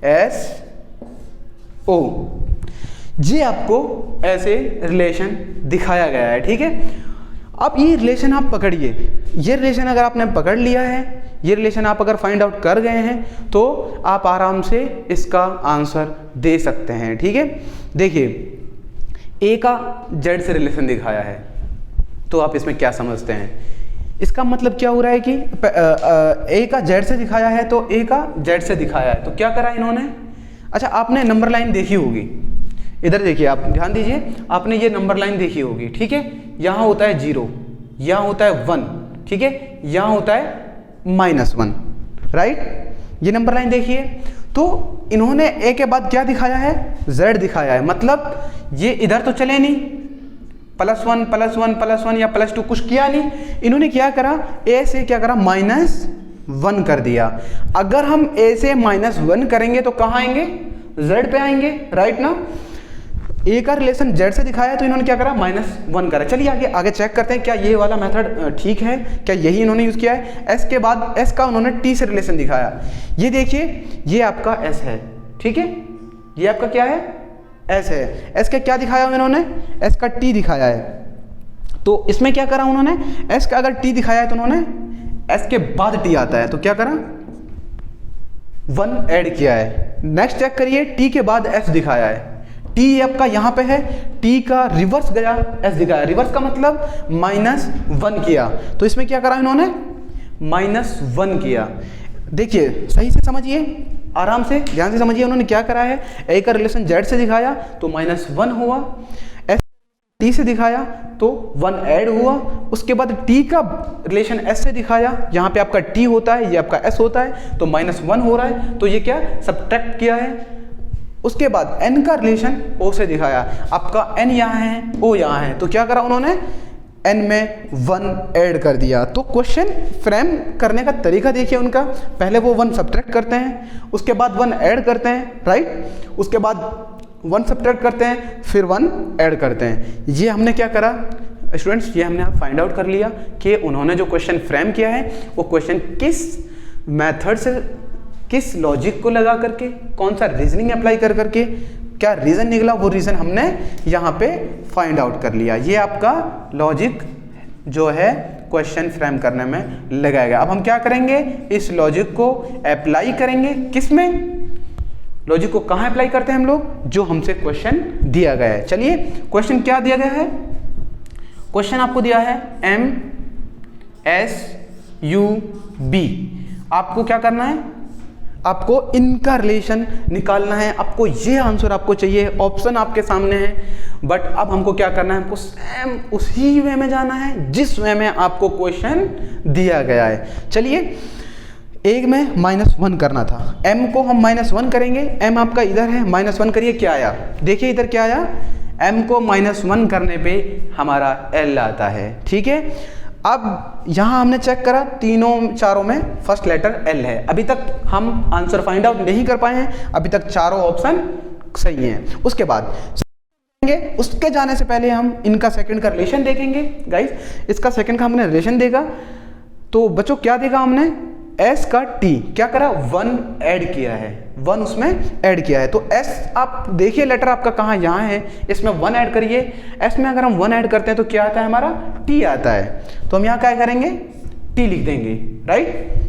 Speaker 1: SO, ये आपको ऐसे रिलेशन दिखाया गया है, ठीक है। अब ये रिलेशन आप पकड़िए, ये रिलेशन अगर आपने पकड़ लिया है, ये रिलेशन आप अगर फाइंड आउट कर गए हैं तो आप आराम से इसका आंसर दे सकते हैं, ठीक है। देखिए A का Z से रिलेशन दिखाया है, तो आप इसमें क्या समझते हैं, इसका मतलब क्या हो रहा है कि A का Z से दिखाया है तो A का Z से दिखाया है, तो क्या करा इन्होंने। अच्छा, आपने नंबर लाइन देखी होगी, इधर देखिए, आप ध्यान दीजिए, आपने ये नंबर लाइन देखी होगी, ठीक है। यहाँ होता है 0, यहाँ होता है 1, ठीक है, यहाँ होता है -1, राइट। ये नंबर लाइन देखिए, तो इन्होंने A के बाद क्या दिखाया है, Z दिखाया है, मतलब ये इधर तो चले नहीं, +1 +1 +1 या +2 कुछ किया नहीं, इन्होंने क्या करा, A से क्या करा, -1 कर दिया। अगर हम A से -1 करेंगे तो कहाँ आएंगे, Z पे आएंगे, राइट ना। A का रिलेशन Z से दिखाया तो इन्होंने क्या करा, -1 करा। चलिए आगे चेक करते हैं क्या ये वाला मेथड ठीक है, क्या यही इन्होंने यूज़ किया है। S के बाद S का उन्होंने T से रिलेशन दिखाया, ये देखिए ये आपका S है, ठीक है, ये आपका क्या है, S है। S का क्या दिखाया इन्होंने, S का T दिखाया है, तो इसमें क्या करा उन्होंने, S का अगर T दिखाया है तो उन्होंने S के बाद T आता है तो क्या करा, 1 ऐड किया है। नेक्स्ट चेक करिए, T के बाद S दिखाया है, T आपका यहाँ पे है, T का रिवर्स गया, S दिखाया, रिवर्स का मतलब -1 किया, तो इसमें क्या करा इन्होंने, -1 किया। देखिए सही से समझिए, आराम से ध्यान से समझिए, उन्होंने क्या करा है, A का रिलेशन Z से दिखाया तो -1 हुआ, S T से दिखाया तो 1 ऐड हुआ, उसके बाद T का रिलेशन S से दिखाया, यहाँ पे आपका T होता है, ये आपका S होता है, तो -1 हो रहा है, तो ये क्या सब्ट्रैक्ट किया है। उसके बाद N का रिलेशन O से दिखाया, आपका N यहाँ है, O यहाँ है, तो क्या करा उन्होंने, N में 1 ऐड कर दिया। तो क्वेश्चन फ्रेम करने का तरीका देखिए उनका, पहले वो 1 सब्ट्रैक्ट करते हैं, उसके बाद 1 ऐड करते हैं, राइट, उसके बाद 1 सब्ट्रैक्ट करते हैं, फिर 1 ऐड करते हैं। ये हमने क्या करा स्टूडेंट्स, ये हमने फाइंड आउट कर लिया कि उन्होंने जो क्वेश्चन फ्रेम किया है वो क्वेश्चन किस मेथड से, किस लॉजिक को लगा करके, कौन सा रीजनिंग अप्लाई कर करके क्या रीज़न निकला, वो रीज़न हमने यहाँ पे फाइंड आउट कर लिया। ये आपका लॉजिक जो है क्वेश्चन फ्रेम करने में लगाया गया। अब हम क्या करेंगे, इस लॉजिक को अप्लाई करेंगे किस में, लॉजिक को कहाँ अप्लाई करते हैं हम लोग, जो हमसे क्वेश्चन दिया गया है। चलिए क्वेश्चन क्या दिया गया है, क्वेश्चन आपको दिया है MSUB, आपको क्या करना है, आपको इनका रिलेशन निकालना है, आपको ये आंसर आपको चाहिए, ऑप्शन आपके सामने है, बट अब हमको क्या करना है, हमको सेम उसी वे में जाना है जिस वे में आपको क्वेश्चन दिया गया है। चलिए एक में -1 करना था, m को हम -1 करेंगे, m आपका इधर है, -1 करिए, क्या आया, देखिए इधर क्या आया, m को -1 करने पे हमारा l आता है, ठीक है। अब यहाँ हमने चेक करा तीनों चारों में फर्स्ट लेटर l है, अभी तक हम आंसर फाइंड आउट नहीं कर पाए हैं, अभी तक चारों ऑप्शन सही हैं। उसके बाद उसके जाने से पहले हम इनका सेकंड का रिलेशन देखेंगे गाइस। इसका सेकंड का हमने रिलेशन देखा तो बच्चों क्या देखा हमने, s का t क्या करा, 1 ऐड किया है, 1 उसमें ऐड किया है, तो s आप देखिए लेटर आपका कहाँ, यहाँ है, इसमें 1 ऐड करिए, s में अगर हम 1 ऐड करते हैं तो क्या आता है हमारा, t आता है, तो हम यहाँ क्या करेंगे, t लिख देंगे, राइट।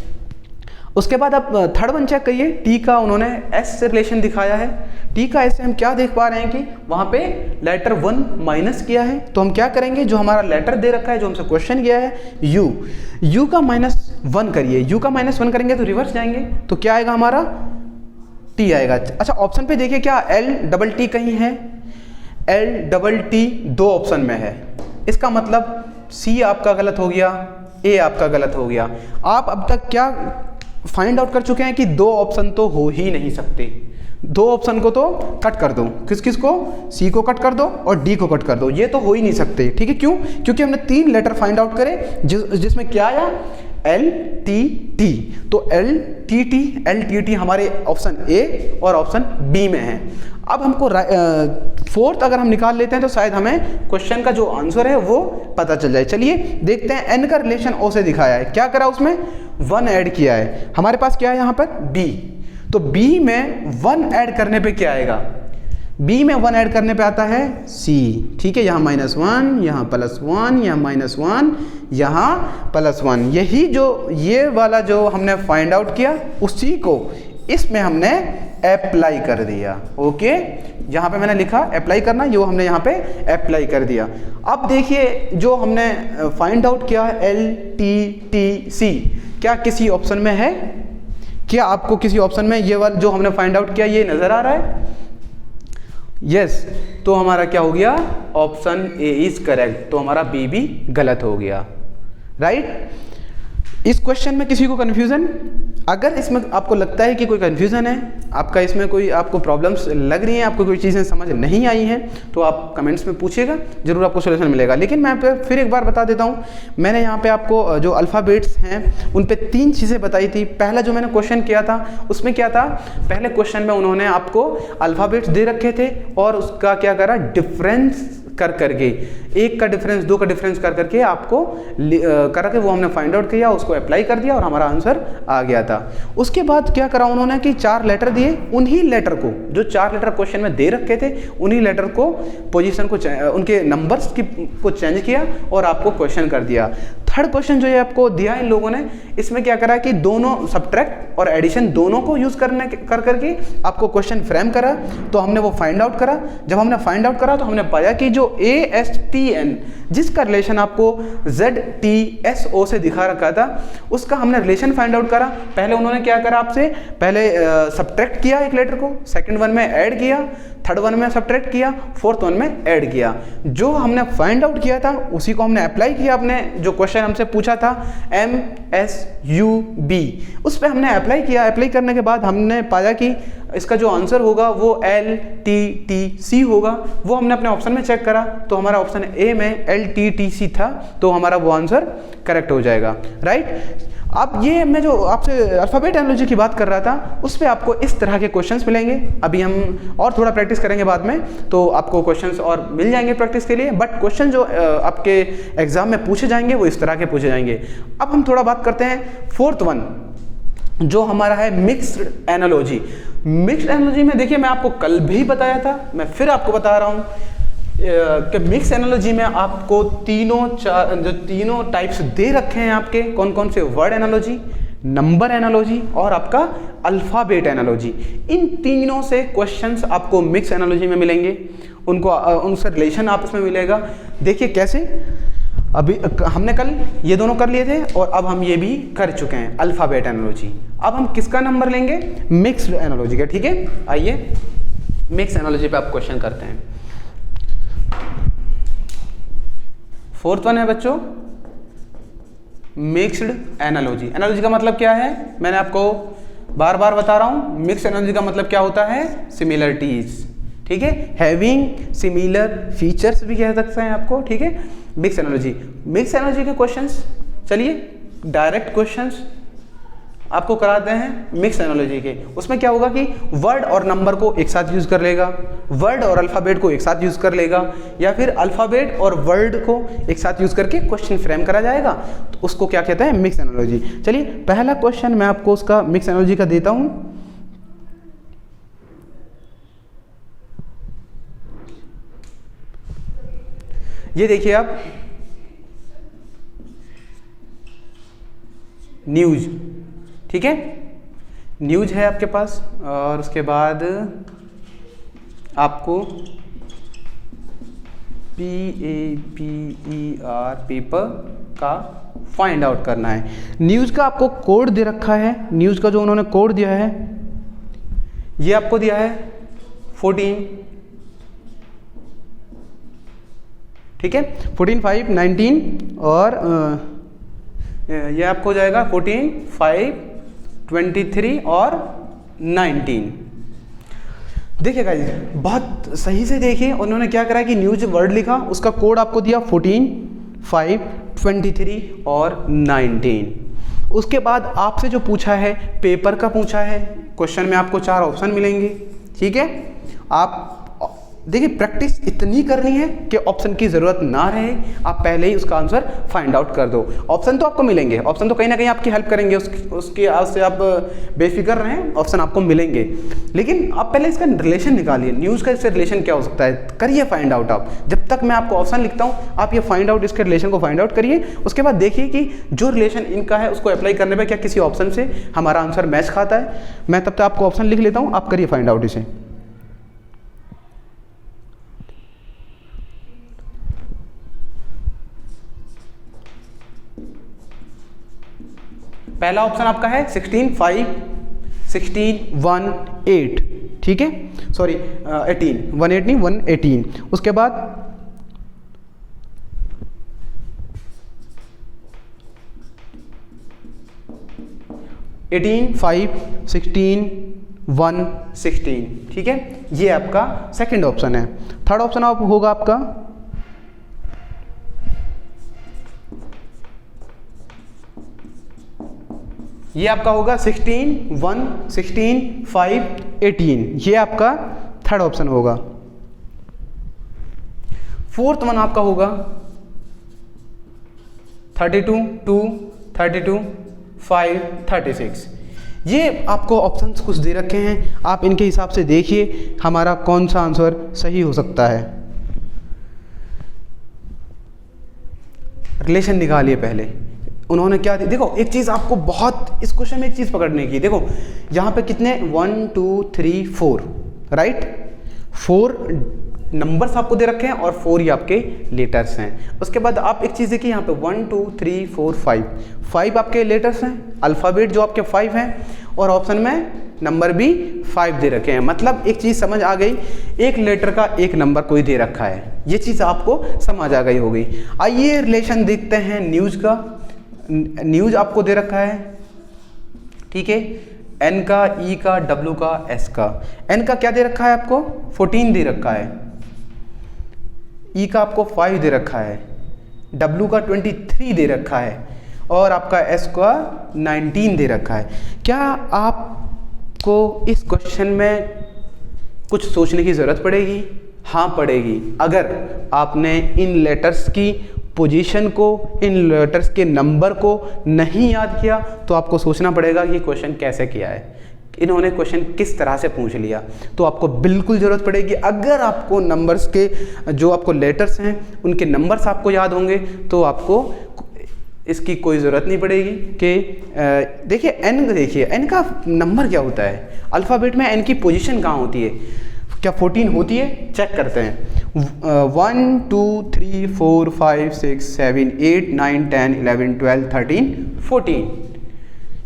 Speaker 1: उसके बाद आप थर्ड वन चेक करिए, t का उन्होंने s से रिलेशन दिखाया है, t का s से हम क्या देख पा रहे हैं कि वहाँ पे लेटर 1 माइनस किया है, तो हम क्या करेंगे, जो हमारा लेटर दे रखा है, जो हमसे क्वेश्चन किया है u का -1 करिए, u का -1 करेंगे तो रिवर्स जाएंगे, तो क्या आएगा हमारा, t आएगा। अच्छा ऑप्शन पे देखिए क्या LTT कहीं है, LTT 2 ऑप्शन में है, इसका मतलब C आपका गलत हो गया, A आपका गलत हो गया। आप अब तक क्या फाइंड आउट कर चुके हैं कि 2 ऑप्शन तो हो ही नहीं सकते, 2 ऑप्शन को तो कट कर दो, किस किस को, C को कट कर दो और D को कट कर दो, ये तो हो ही नहीं सकते, ठीक है। क्यों, क्योंकि हमने 3 लेटर फाइंड आउट करे जिसमें क्या आया, LTT, तो LTT हमारे ऑप्शन A और ऑप्शन B में है। अब हमको फोर्थ अगर हम निकाल लेते हैं तो शायद हमें क्वेश्चन का जो आंसर है वो पता चल जाए। चलिए देखते हैं, n का रिलेशन O से दिखाया है, क्या करा उसमें 1 ऐड किया है, हमारे पास क्या है यहाँ पर B, तो B में 1 ऐड करने पे क्या आएगा, B में 1 ऐड करने पे आता है C, ठीक है, यहाँ -1, यहाँ +1, यहाँ -1, यहाँ +1, यही जो ये वाला जो हमने फाइंड आउट किया उसी को इसमें हमने अप्लाई कर दिया, ओके। यहाँ पे मैंने लिखा अप्लाई करना, ये हमने यहाँ पे अप्लाई कर दिया। अब देखिए जो हमने फाइंड आउट किया LTTC, क्या किसी ऑप्शन में है, क्या आपको किसी ऑप्शन में ये वाला जो हमने फाइंड आउट किया ये नजर आ रहा है, यस, तो हमारा क्या हो गया, ऑप्शन A इज करेक्ट, तो हमारा B भी गलत हो गया, राइट। इस क्वेश्चन में किसी को कंफ्यूजन, अगर इसमें आपको लगता है कि कोई कंफ्यूजन है, आपका इसमें कोई आपको प्रॉब्लम्स लग रही हैं, आपको कोई चीज़ें समझ नहीं आई हैं, तो आप कमेंट्स में पूछिएगा, जरूर आपको सोल्यूशन मिलेगा। लेकिन मैं फिर एक बार बता देता हूँ, मैंने यहाँ पे आपको जो अल्फ़ाबेट्स हैं उन पे 3 चीज़ें बताई थी। पहला जो मैंने क्वेश्चन किया था उसमें क्या था, पहले क्वेश्चन में उन्होंने आपको अल्फ़ाबेट्स दे रखे थे और उसका क्या करा, डिफरेंस कर करके, 1 का डिफरेंस 2 का डिफरेंस कर करके आपको करा के वो हमने फाइंड आउट किया, उसको अप्लाई कर दिया और हमारा आंसर आ गया था। उसके बाद क्या करा उन्होंने कि 4 लेटर दिए, उन्हीं लेटर को जो 4 लेटर क्वेश्चन में दे रखे थे उन्हीं लेटर को पोजीशन को उनके नंबर्स को चेंज किया और आपको क्वेश्चन कर दिया। थर्ड क्वेश्चन जो है आपको दिया इन लोगों ने, इसमें क्या करा कि दोनों सब्ट्रैक्ट और एडिशन दोनों को यूज करके आपको क्वेश्चन फ्रेम करा, तो हमने वो फाइंड आउट करा। जब हमने फाइंड आउट करा तो हमने पाया कि जो ASTN जिसका रिलेशन आपको ZTSO से दिखा रखा था उसका हमने रिलेशन फाइंड आउट करा। पहले उन्होंने क्या करा, आपसे पहले सब्ट्रैक्ट किया एक लेटर को, सेकंड वन में ऐड किया, थर्ड वन में सब्ट्रैक्ट किया, फोर्थ वन में ऐड किया। जो हमने फाइंड आउट किया था उसी को हमने अप्लाई किया, अपने जो क्वेश्चन हमसे पूछा था MSUB उस पर हमने अप्लाई किया। अप्लाई करने के बाद हमने पाया कि इसका जो आंसर होगा वो LTTC होगा। वो हमने अपने ऑप्शन में चेक करा तो हमारा ऑप्शन A में LTTC था, तो हमारा वो आंसर करेक्ट हो जाएगा, राइट। अब ये मैं जो आपसे अल्फ़ाबेट एनालॉजी की बात कर रहा था उस पे आपको इस तरह के क्वेश्चंस मिलेंगे। अभी हम और थोड़ा प्रैक्टिस करेंगे बाद में, तो आपको क्वेश्चंस और मिल जाएंगे प्रैक्टिस के लिए, बट क्वेश्चन जो आपके एग्जाम में पूछे जाएंगे वो इस तरह के पूछे जाएंगे। अब हम थोड़ा बात करते हैं फोर्थ वन जो हमारा है मिक्स्ड एनालॉजी। मिक्स्ड एनालॉजी में देखिए मैं आपको कल भी बताया था, मैं फिर आपको बता रहा हूँ कि मिक्स एनालॉजी में आपको तीनों टाइप्स दे रखे हैं आपके, कौन कौन से, वर्ड एनालॉजी, नंबर एनालॉजी और आपका अल्फ़ाबेट एनालॉजी। इन तीनों से क्वेश्चंस आपको मिक्स एनालॉजी में मिलेंगे, उनसे रिलेशन आपस में मिलेगा। देखिए कैसे, अभी हमने कल ये दोनों कर लिए थे और अब हम ये भी कर चुके हैं अल्फ़ाबेट एनालॉजी। अब हम किसका नंबर लेंगे? मिक्स्ड एनालॉजी का। ठीक है, आइए मिक्स एनालॉजी पे आप क्वेश्चन करते हैं। फोर्थ वन है बच्चों मिक्स्ड एनालॉजी। एनालॉजी का मतलब क्या है? मैंने आपको बार बार बता रहा हूं, मिक्स्ड एनालॉजी का मतलब क्या होता है? सिमिलरिटीज। ठीक है, हैविंग सिमिलर फीचर्स भी कह सकते हैं आपको। ठीक है, मिक्स एनालॉजी। मिक्स एनालॉजी के क्वेश्चंस, चलिए डायरेक्ट क्वेश्चंस आपको कराते हैं मिक्स एनालॉजी के। उसमें क्या होगा कि वर्ड और नंबर को एक साथ यूज कर लेगा, वर्ड और अल्फ़ाबेट को एक साथ यूज कर लेगा, या फिर अल्फ़ाबेट और वर्ड को एक साथ यूज करके क्वेश्चन फ्रेम करा जाएगा, तो उसको क्या कहते हैं? Mix analogy. चलिए पहला क्वेश्चन मैं आपको उसका मिक्स एनालॉजी का देता हूं। ये देखिए आप, न्यूज। ठीक है, न्यूज है आपके पास, और उसके बाद आपको PAPER पेपर का फाइंड आउट करना है। न्यूज का आपको कोड दे रखा है, न्यूज का जो उन्होंने कोड दिया है ये आपको दिया है 14। ठीक है, 14, 5, 19 और ये आपको हो जाएगा 14, 5, 23 और 19। देखिए गाइस, बहुत सही से देखिए, उन्होंने क्या करा कि न्यूज वर्ड लिखा, उसका कोड आपको दिया 14, 5, 23 और 19। उसके बाद आपसे जो पूछा है पेपर का पूछा है। क्वेश्चन में आपको 4 ऑप्शन मिलेंगे। ठीक है, आप देखिए प्रैक्टिस इतनी करनी है कि ऑप्शन की जरूरत ना रहे, आप पहले ही उसका आंसर फाइंड आउट कर दो। ऑप्शन तो आपको मिलेंगे, ऑप्शन तो कहीं ना कहीं आपकी हेल्प करेंगे, उसके आज से आप बेफिक्र रहें, ऑप्शन आपको मिलेंगे। लेकिन आप पहले इसका रिलेशन निकालिए, न्यूज़ का इससे रिलेशन क्या हो सकता है, करिए फाइंड आउट आप। जब तक मैं आपको ऑप्शन लिखता हूँ आप ये फाइंड आउट, इसके रिलेशन को फाइंड आउट करिए। उसके बाद देखिए कि जो रिलेशन इनका है उसको अप्लाई करने पर क्या किसी ऑप्शन से हमारा आंसर मैच खाता है। मैं तब तक आपको ऑप्शन लिख लेता हूँ, आप करिए फाइंड आउट इसे। पहला ऑप्शन आपका है 16, 5, 16, 1, 8। ठीक है, सॉरी 18, 1, 8 नहीं 1, 18। उसके बाद 18, 5, 16, 1, 16। ठीक है, ये आपका सेकंड ऑप्शन है। थर्ड ऑप्शन होगा आपका ये आपका होगा 16, 1, 16, 5, 18। ये आपका थर्ड ऑप्शन होगा। फोर्थ वन आपका होगा 32, 2, 32, 5, 36। ये आपको ऑप्शंस कुछ दे रखे हैं, आप इनके हिसाब से देखिए हमारा कौन सा आंसर सही हो सकता है। रिलेशन निकालिए पहले। उन्होंने क्या दिया, देखो एक चीज़ आपको बहुत इस क्वेश्चन में एक चीज़ पकड़ने की। देखो यहाँ पे कितने 1, 2, 3, 4 राइट, 4 नंबर्स आपको दे रखे हैं और 4 ही आपके लेटर्स हैं। उसके बाद आप एक चीज़ देखिए यहाँ पे 1, 2, 3, 4, 5 आपके लेटर्स हैं, अल्फ़ाबेट जो आपके 5 हैं, और ऑप्शन में नंबर भी 5 दे रखे हैं। मतलब एक चीज़ समझ आ गई, एक लेटर का एक नंबर कोई दे रखा है, ये चीज़ आपको समझ आ गई होगी। आइए रिलेशन देखते हैं न्यूज़ का। न्यूज़ आपको दे रखा है, ठीक है, एन का, ई का, डब्ल्यू का, एस का। एन का क्या दे रखा है आपको 14 दे रखा है, ई का आपको 5 दे रखा है, डब्ल्यू का 23 दे रखा है, और आपका एस का 19 दे रखा है। क्या आपको इस क्वेश्चन में कुछ सोचने की ज़रूरत पड़ेगी? हाँ पड़ेगी। अगर आपने इन लेटर्स की पोजीशन को, इन लेटर्स के नंबर को नहीं याद किया तो आपको सोचना पड़ेगा कि क्वेश्चन कैसे किया है, इन्होंने क्वेश्चन किस तरह से पूछ लिया। तो आपको बिल्कुल ज़रूरत पड़ेगी, अगर आपको नंबर्स के जो आपको लेटर्स हैं उनके नंबर्स आपको याद होंगे तो आपको इसकी कोई ज़रूरत नहीं पड़ेगी कि देखिए एन का नंबर क्या होता है, अल्फ़ाबेट में एन की पोजीशन कहाँ होती है, क्या 14 होती है, चेक करते हैं। 1 2 3 4 5 6 7 8 9 10 11 12 13 14,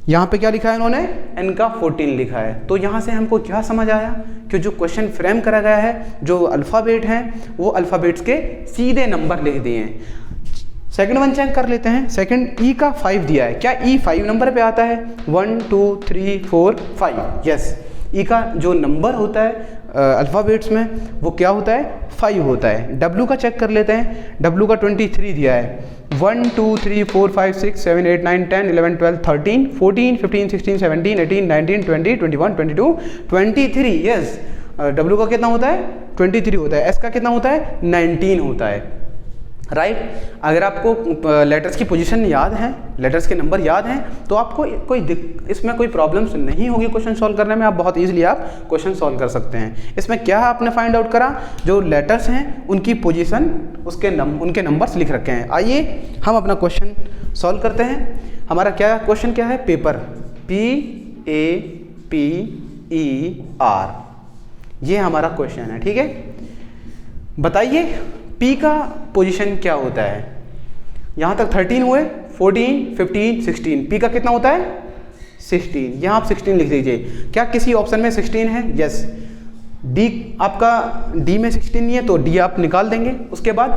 Speaker 1: यहाँ पे क्या लिखा है इन्होंने, एन का 14 लिखा है। तो यहाँ से हमको क्या समझ आया कि जो क्वेश्चन फ्रेम करा गया है, जो अल्फ़ाबेट हैं वो अल्फ़ाबेट्स के सीधे नंबर लिख दिए हैं। सेकंड वन चेक कर लेते हैं। सेकंड ई का 5 दिया है, क्या ई 5 नंबर पे आता है, 1 2 3 4 5, यस। ई का जो नंबर होता है अल्फ़ाबेट्स में वो क्या होता है, 5 होता है। डब्ल्यू का चेक कर लेते हैं, डब्ल्यू का 23 दिया है, 1 2 3 4 5 6 7 8 9 10 11 12 13 14 15 16 17 18 19 20 21 22 23, यस। डब्ल्यू का कितना होता है, 23 होता है। एस का कितना होता है, 19 होता है, राइट। अगर आपको लेटर्स की पोजीशन याद है, लेटर्स के नंबर याद हैं, तो आपको इसमें कोई प्रॉब्लम्स नहीं होगी क्वेश्चन सॉल्व करने में। आप बहुत इजीली आप क्वेश्चन सॉल्व कर सकते हैं। इसमें क्या आपने फाइंड आउट करा, जो लेटर्स हैं उनकी पोजीशन उनके नंबर्स लिख रखे हैं। आइए हम अपना क्वेश्चन सॉल्व करते हैं। हमारा क्वेश्चन क्या है, पेपर, PAPER, ये हमारा क्वेश्चन है, ठीक है। बताइए पी का पोजीशन क्या होता है, यहाँ तक 13 हुए, 14 15 16, पी का कितना होता है, 16, यहाँ आप 16 लिख दीजिए। क्या किसी ऑप्शन में 16 है, यस। डी आपका, डी में 16 नहीं है तो डी आप निकाल देंगे। उसके बाद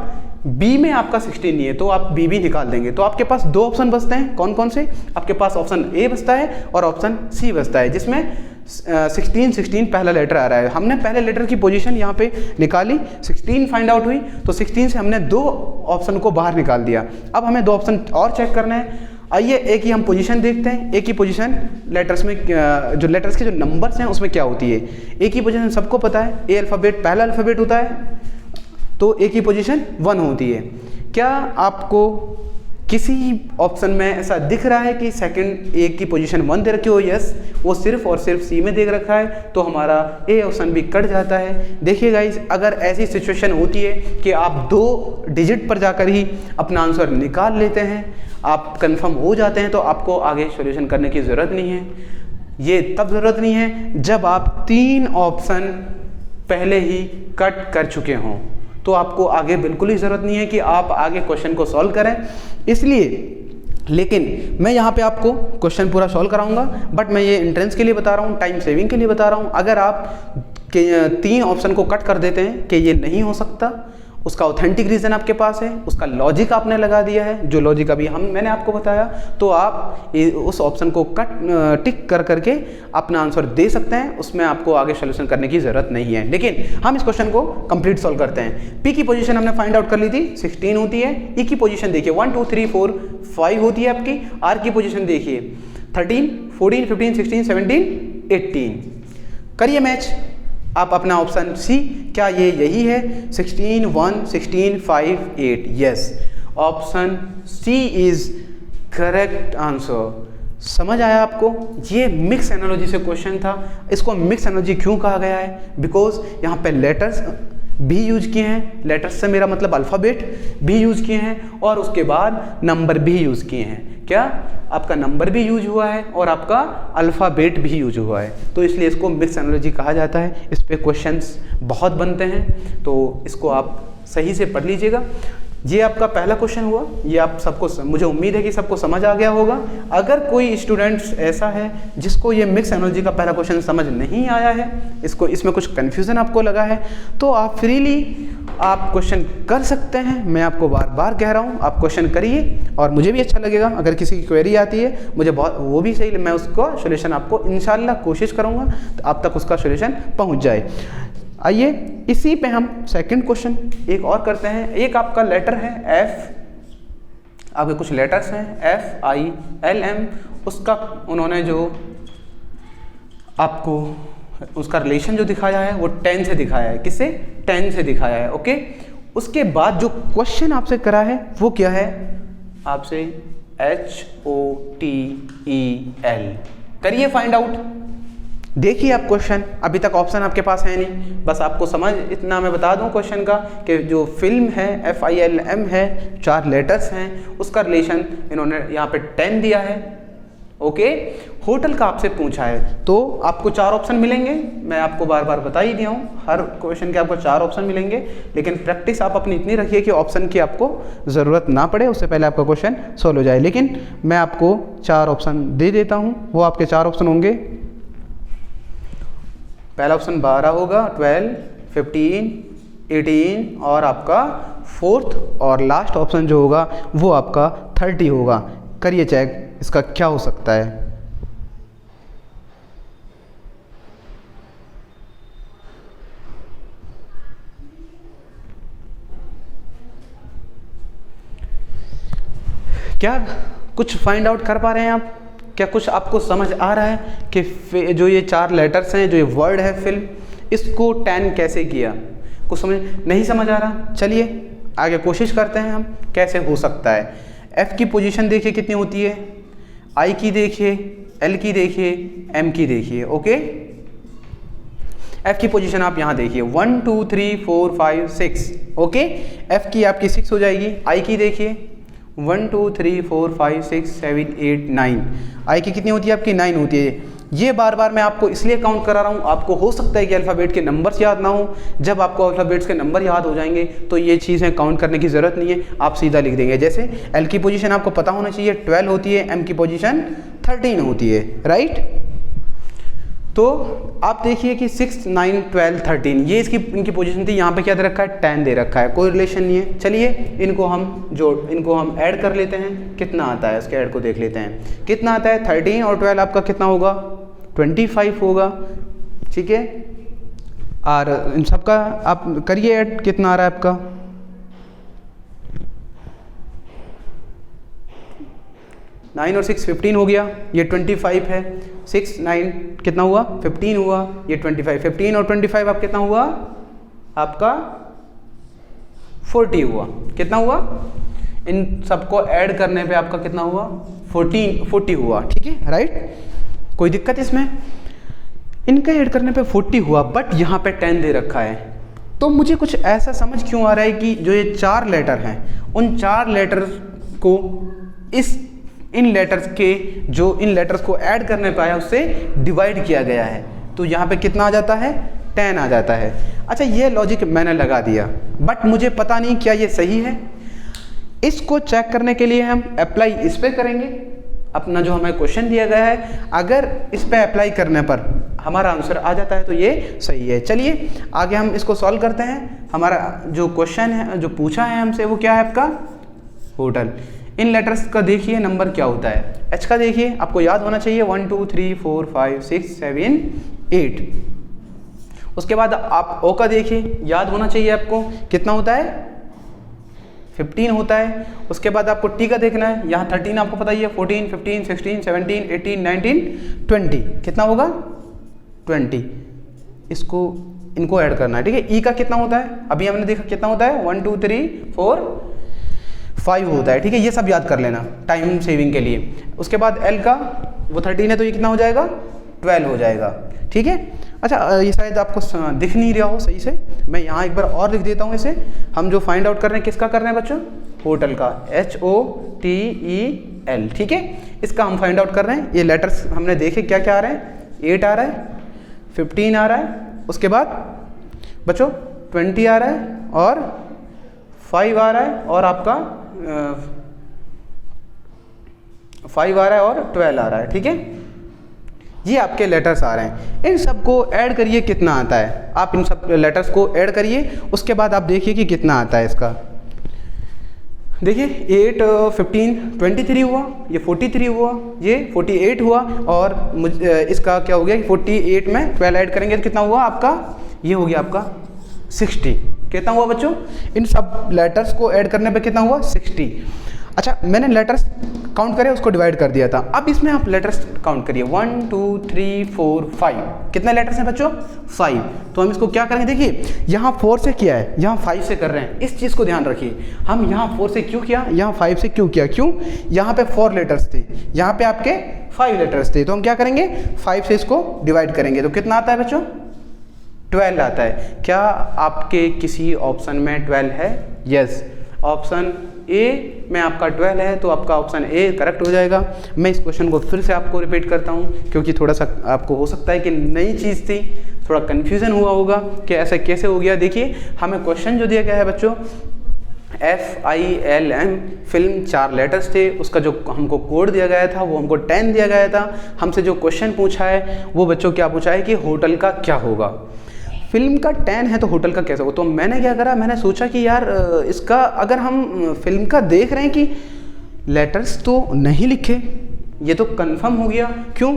Speaker 1: बी में आपका 16 नहीं है तो आप बी भी निकाल देंगे। तो आपके पास 2 ऑप्शन बचते हैं, कौन कौन से, आपके पास ऑप्शन ए बचता है और ऑप्शन सी बचता है, जिसमें 16 पहला लेटर आ रहा है। हमने पहले लेटर की पोजीशन यहाँ पे निकाली, 16 फाइंड आउट हुई, तो 16 से हमने 2 ऑप्शन को बाहर निकाल दिया। अब हमें 2 ऑप्शन और चेक करना है। आइए ए की हम पोजीशन देखते हैं। ए की पोजीशन लेटर्स में, जो लेटर्स के जो नंबर्स हैं उसमें क्या होती है। ए की पोजीशन सबको पता है, ए अल्फ़ाबेट पहला अल्फ़ाबेट होता है, तो ए की पोजीशन 1 होती है। क्या आपको किसी ऑप्शन में ऐसा दिख रहा है कि सेकंड ए की पोजीशन 1 दे रखी हो, यस। वो सिर्फ और सिर्फ सी में देख रखा है, तो हमारा ए ऑप्शन भी कट जाता है। देखिए गाइस, अगर ऐसी सिचुएशन होती है कि आप 2 डिजिट पर जाकर ही अपना आंसर निकाल लेते हैं, आप कंफर्म हो जाते हैं, तो आपको आगे सॉल्यूशन करने की ज़रूरत नहीं है। ये तब ज़रूरत नहीं है जब आप 3 ऑप्शन पहले ही कट कर चुके हों, तो आपको आगे बिल्कुल ही ज़रूरत नहीं है कि आप आगे क्वेश्चन को सॉल्व करें। इसलिए, लेकिन मैं यहाँ पे आपको क्वेश्चन पूरा सॉल्व कराऊंगा, बट मैं ये एंट्रेंस के लिए बता रहा हूँ, टाइम सेविंग के लिए बता रहा हूँ। अगर आप 3 ऑप्शन को कट कर देते हैं कि ये नहीं हो सकता, उसका ऑथेंटिक रीज़न आपके पास है, उसका लॉजिक आपने लगा दिया है, जो लॉजिक अभी मैंने आपको बताया, तो आप उस ऑप्शन को टिक कर करके अपना आंसर दे सकते हैं। उसमें आपको आगे सॉल्यूशन करने की ज़रूरत नहीं है। लेकिन हम इस क्वेश्चन को कंप्लीट सॉल्व करते हैं। पी की पोजीशन हमने फाइंड आउट कर ली थी, 16 होती है। ई की पोजीशन देखिए 1 2 3 4 5 होती है आपकी। आर की पोजीशन देखिए 13 14 15 16 17 18। करिए मैच आप अपना ऑप्शन सी, क्या ये यही है, 16 1 16 5 8, yes. Option C is correct answer. समझ आया आपको? ये मिक्स एनालॉजी से क्वेश्चन था। इसको मिक्स एनालॉजी क्यों कहा गया है, बिकॉज यहाँ पे लेटर्स भी यूज किए हैं, लेटर्स से मेरा मतलब अल्फ़ाबेट भी यूज किए हैं, और उसके बाद नंबर भी यूज किए हैं। क्या आपका नंबर भी यूज हुआ है और आपका अल्फ़ाबेट भी यूज हुआ है, तो इसलिए इसको मिक्स एनालॉजी कहा जाता है। इस पे क्वेश्चंस बहुत बनते हैं, तो इसको आप सही से पढ़ लीजिएगा। ये आपका पहला क्वेश्चन हुआ, ये आप सबको, मुझे उम्मीद है कि सबको समझ आ गया होगा। अगर कोई स्टूडेंट्स ऐसा है जिसको ये मिक्स एनालॉजी का पहला क्वेश्चन समझ नहीं आया है, इसमें कुछ कन्फ्यूज़न आपको लगा है, तो आप फ्रीली आप क्वेश्चन कर सकते हैं। मैं आपको बार बार कह रहा हूँ, आप क्वेश्चन करिए, और मुझे भी अच्छा लगेगा अगर किसी की क्वेरी आती है, मुझे बहुत वो भी सही, मैं उसका सोल्यूशन आपको इंशाल्लाह कोशिश करूँगा तो आप तक उसका सोल्यूशन पहुँच जाए। आइए इसी पे हम सेकंड क्वेश्चन एक और करते हैं। एक आपका लेटर है एफ, आपके कुछ लेटर्स हैं FILM, उसका उन्होंने जो आपको उसका रिलेशन जो दिखाया है वो 10 से दिखाया है। किससे? 10 से दिखाया है, ओके। उसके बाद जो क्वेश्चन आपसे करा है वो क्या है, आपसे HOTEL करिए फाइंड आउट। देखिए आप क्वेश्चन, अभी तक ऑप्शन आपके पास है नहीं, बस आपको समझ इतना मैं बता दूं क्वेश्चन का कि जो फिल्म है FILM है, 4 लेटर्स हैं, उसका रिलेशन इन्होंने यहाँ पे 10 दिया है। ओके, होटल का आपसे पूछा है तो आपको 4 ऑप्शन मिलेंगे, मैं आपको बार बार बता ही दिया हूँ, हर क्वेश्चन के आपको 4 ऑप्शन मिलेंगे, लेकिन प्रैक्टिस आप अपनी इतनी रखिए कि ऑप्शन की आपको ज़रूरत ना पड़े, उससे पहले आपका क्वेश्चन सॉल्व हो जाए। लेकिन मैं आपको 4 ऑप्शन दे देता हूँ, वो आपके 4 ऑप्शन होंगे। पहला ऑप्शन 12 होगा, 12, 15, 18 और आपका 4th और लास्ट ऑप्शन जो होगा वो आपका 30 होगा। करिए चेक इसका क्या हो सकता है। क्या कुछ फाइंड आउट कर पा रहे हैं आप? क्या कुछ आपको समझ आ रहा है कि जो ये 4 लेटर्स हैं, जो ये वर्ड है फिल्म, इसको 10 कैसे किया? कुछ नहीं समझ आ रहा? चलिए आगे कोशिश करते हैं हम कैसे हो सकता है। F की पोजीशन देखिए कितनी होती है, I की देखिए, L की देखिए, M की देखिए। ओके, F की पोजीशन आप यहाँ देखिए 1 2 3 4 5 6। ओके, F की आपकी 6 हो जाएगी। I की देखिए 1 2 3 4 5 6 7 8 9। I की कितनी होती है आपकी? 9 होती है। ये बार बार मैं आपको इसलिए काउंट करा रहा हूँ, आपको हो सकता है कि अल्फ़ाबेट के नंबर्स याद ना हो। जब आपको अल्फ़ाबेट्स के नंबर याद हो जाएंगे तो ये चीज़ें काउंट करने की ज़रूरत नहीं है, आप सीधा लिख देंगे। जैसे L की पोजीशन आपको पता होना चाहिए 12 होती है, M की पोजीशन 13 होती है, राइट। तो आप देखिए कि 6 9 12 13 ये इनकी पोजीशन थी। यहाँ पे क्या दे रखा है? 10 दे रखा है, कोई रिलेशन नहीं है। चलिए इनको हम ऐड कर लेते हैं, कितना आता है उसके ऐड को देख लेते हैं। कितना आता है? 13 और 12 आपका कितना होगा? 25 होगा, ठीक है। और इन सबका आप करिए ऐड, कितना आ रहा है आपका? 9 और 6 15 हो गया, ये 25 है। 6 9 कितना हुआ? 15 हुआ, ये 25। 15 और 25 आप कितना हुआ? आपका 40 हुआ। कितना हुआ? इन सबको ऐड करने पे आपका कितना हुआ? 40 हुआ, ठीक है, राइट। कोई दिक्कत इसमें? इनका ऐड करने पे 40 हुआ, बट यहाँ पे 10 दे रखा है। तो मुझे कुछ ऐसा समझ क्यों आ रहा है कि जो ये 4 लेटर हैं, उन 4 लेटर को इन लेटर्स को ऐड करने पे आया, उससे डिवाइड किया गया है। तो यहाँ पे कितना आ जाता है? 10 आ जाता है। अच्छा, ये लॉजिक मैंने लगा दिया, बट मुझे पता नहीं क्या ये सही है। इसको चेक करने के लिए हम अप्लाई इस पे करेंगे, अपना जो हमें क्वेश्चन दिया गया है, अगर इस पे अप्लाई करने पर हमारा आंसर आ जाता है तो ये सही है। चलिए आगे हम इसको सॉल्व करते हैं। हमारा जो क्वेश्चन है, जो पूछा है हमसे, वो क्या है आपका? होटल। इन लेटर्स का देखिए नंबर क्या होता है। H का देखिए, आपको याद होना चाहिए 1 2 3 4 5 6 7 8। उसके बाद आप O का देखिए, याद होना चाहिए आपको, कितना होता है? 15 होता है। उसके बाद आपको T का देखना है, यहाँ 13 आपको पता ही है, 14 15 16 17 18 19 20 कितना होगा? 20। इनको ऐड करना है, ठीक है। E का कितना होता है? अभी हमने देखा कितना होता है? 1 2 3 4 5 होता है, ठीक है। ये सब याद कर लेना टाइम सेविंग के लिए। उसके बाद L का वो 13 है, तो ये कितना हो जाएगा? 12 हो जाएगा, ठीक है। अच्छा, ये शायद आपको दिख नहीं रहा हो सही से, मैं यहाँ एक बार और लिख देता हूँ इसे। हम जो फाइंड आउट कर रहे हैं, किसका कर रहे हैं बच्चों? होटल का, HOTEL, ठीक है। इसका हम फाइंड आउट कर रहे हैं। ये लेटर्स हमने देखे क्या क्या आ रहे हैं? 8 आ रहा है, 15 आ रहा है, उसके बाद बच्चों 20 आ रहा है, और 5 आ रहा है, और आपका 5 आ रहा है, और 12 आ रहा है, ठीक है। ये आपके लेटर्स आ रहे हैं। इन सबको ऐड करिए, कितना आता है? आप इन सब लेटर्स को ऐड करिए, उसके बाद आप देखिए कि कितना आता है इसका। देखिए 8 15 23 हुआ, ये 43 हुआ, ये 48 हुआ, और इसका क्या हो गया? 48 में 12 ऐड करेंगे तो कितना हुआ आपका? ये हो गया आपका 60। कितना हुआ बच्चों? इन सब लेटर्स को ऐड करने पे कितना हुआ? 60। अच्छा, मैंने लेटर्स काउंट करे उसको डिवाइड कर दिया था। अब इसमें आप लेटर्स काउंट करिए 1 2 3 4 5। कितने लेटर्स हैं बच्चों? 5। तो हम इसको क्या करेंगे, देखिए यहाँ 4 से किया है, यहाँ 5 से कर रहे हैं, इस चीज़ को ध्यान रखिए। हम यहाँ 4 से क्यों किया, यहाँ 5 से क्यों किया? क्यों? यहाँ पे 4 लेटर्स थे, यहाँ पे आपके 5 लेटर्स थे, तो हम क्या करेंगे 5 से इसको डिवाइड करेंगे। तो कितना आता है बच्चों? 12 आता है। क्या आपके किसी ऑप्शन में 12 है? यस, ऑप्शन ए में आपका 12 है, तो आपका ऑप्शन ए करेक्ट हो जाएगा। मैं इस क्वेश्चन को फिर से आपको रिपीट करता हूँ, क्योंकि थोड़ा सा आपको हो सकता है कि नई चीज़ थी, थोड़ा कन्फ्यूज़न हुआ होगा कि ऐसा कैसे हो गया। देखिए, हमें क्वेश्चन जो दिया गया है बच्चों, FILM फिल्म 4 लेटर्स थे, उसका जो हमको कोड दिया गया था वो हमको 10 दिया गया था। हमसे जो क्वेश्चन पूछा है वो बच्चों क्या पूछा है कि होटल का क्या होगा। फिल्म का 10 है तो होटल का कैसे होगा? तो मैंने क्या करा, मैंने सोचा कि यार इसका अगर हम फिल्म का देख रहे हैं कि लेटर्स तो नहीं लिखे, ये तो कंफर्म हो गया, क्यों?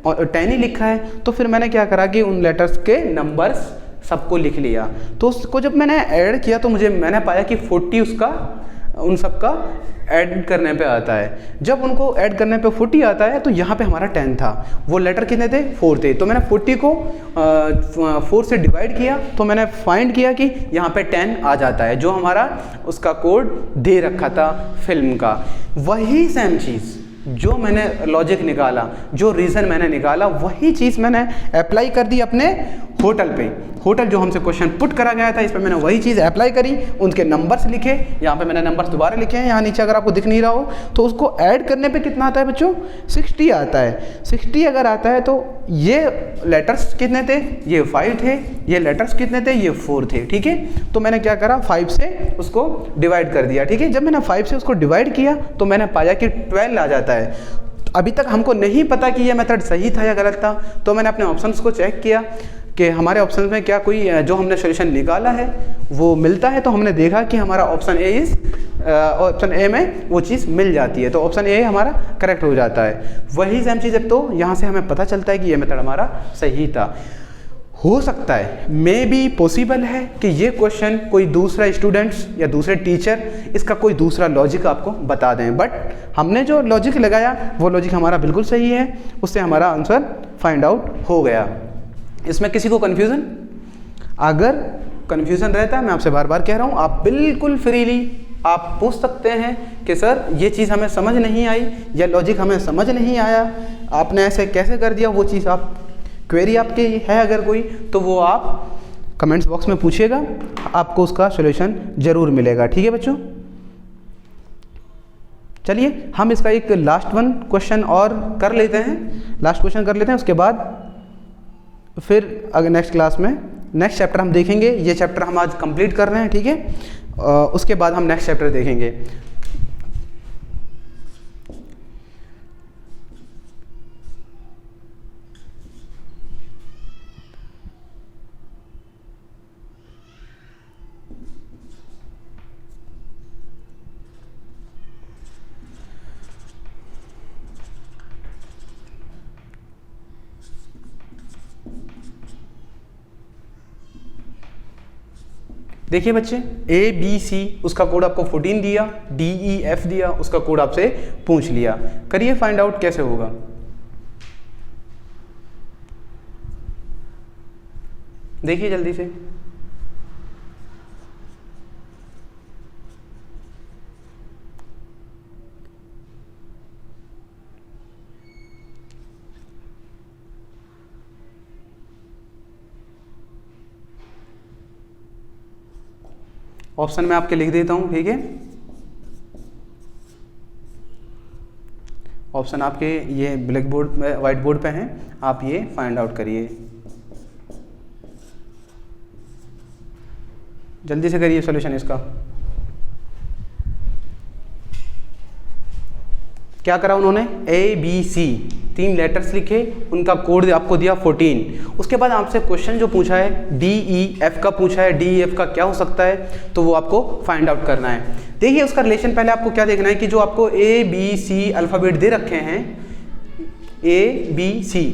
Speaker 1: और 10 ही लिखा है, तो फिर मैंने क्या करा कि उन लेटर्स के नंबर्स सबको लिख लिया। तो उसको जब मैंने ऐड किया तो मैंने पाया कि 40 उसका उन सब का ऐड करने पे आता है। जब उनको ऐड करने पे 40 आता है तो यहाँ पे हमारा 10 था, वो लेटर कितने थे? 4 थे। तो मैंने 40 को 4 से डिवाइड किया, तो मैंने फाइंड किया कि यहाँ पे 10 आ जाता है, जो हमारा उसका कोड दे रखा था फिल्म का। वही सेम चीज़ जो मैंने लॉजिक निकाला, जो रीज़न मैंने निकाला, वही चीज़ मैंने अप्लाई कर दी अपने होटल पे। होटल जो हमसे क्वेश्चन पुट करा गया था, इस पर मैंने वही चीज़ अप्लाई करी, उनके नंबर्स लिखे, यहाँ पे मैंने नंबर्स दोबारा लिखे हैं, यहाँ नीचे अगर आपको दिख नहीं रहा हो तो उसको ऐड करने पे कितना आता है बच्चों? 60 आता है। 60 अगर आता है तो ये लेटर्स कितने थे? ये 5 थे। ये लेटर्स कितने थे? ये 4 थे। ठीक है, तो मैंने क्या करा, 5 से उसको डिवाइड कर दिया। ठीक है, जब मैंने 5 से उसको डिवाइड किया तो मैंने पाया कि 12 आ जाता है। अभी तक हमको नहीं पता कि ये मेथड सही था या गलत था, तो मैंने अपने ऑप्शंस को चेक किया कि हमारे ऑप्शन में क्या कोई जो हमने सॉल्यूशन निकाला है वो मिलता है। तो हमने देखा कि हमारा ऑप्शन ए में वो चीज़ मिल जाती है, तो ऑप्शन ए हमारा करेक्ट हो जाता है। वही सेम चीज़ है, तो यहाँ से हमें पता चलता है कि ये मेथड हमारा सही था। हो सकता है, मे बी पॉसिबल है कि ये क्वेश्चन कोई दूसरा स्टूडेंट्स या दूसरे टीचर इसका कोई दूसरा लॉजिक आपको बता दें, बट हमने जो लॉजिक लगाया वो लॉजिक हमारा बिल्कुल सही है, उससे हमारा आंसर फाइंड आउट हो गया। इसमें किसी को कन्फ्यूज़न? अगर कन्फ्यूज़न रहता है, मैं आपसे बार बार कह रहा हूँ, आप बिल्कुल फ्रीली आप पूछ सकते हैं कि सर ये चीज़ हमें समझ नहीं आई या लॉजिक हमें समझ नहीं आया, आपने ऐसे कैसे कर दिया। वो चीज़ आप क्वेरी आपकी है अगर कोई, तो वो आप कमेंट्स बॉक्स में पूछिएगा, आपको उसका सॉल्यूशन ज़रूर मिलेगा। ठीक है बच्चों, चलिए हम इसका एक लास्ट क्वेश्चन और कर लेते हैं, लास्ट क्वेश्चन कर लेते हैं, उसके बाद फिर अगर नेक्स्ट क्लास में नेक्स्ट चैप्टर हम देखेंगे। ये चैप्टर हम आज कंप्लीट कर रहे हैं, ठीक है, उसके बाद हम नेक्स्ट चैप्टर देखेंगे। देखिए बच्चे, ABC उसका कोड आपको 14 दिया, DEF दिया, उसका कोड आपसे पूछ लिया। करिए फाइंड आउट कैसे होगा। देखिए जल्दी से। ऑप्शन में आपके लिख देता हूं, ठीक है। ऑप्शन आपके ये ब्लैक बोर्ड में, व्हाइट बोर्ड पे हैं, आप ये फाइंड आउट करिए, जल्दी से करिए सॉल्यूशन इसका। क्या करा उन्होंने? ABC 3 लेटर्स लिखे, उनका कोड आपको दिया 14। उसके बाद आपसे क्वेश्चन जो पूछा है DEF का पूछा है, DEF का क्या हो सकता है, तो वो आपको फाइंड आउट करना है। देखिए उसका रिलेशन पहले आपको क्या देखना है कि जो आपको ABC अल्फ़ाबेट दे रखे हैं, ABC,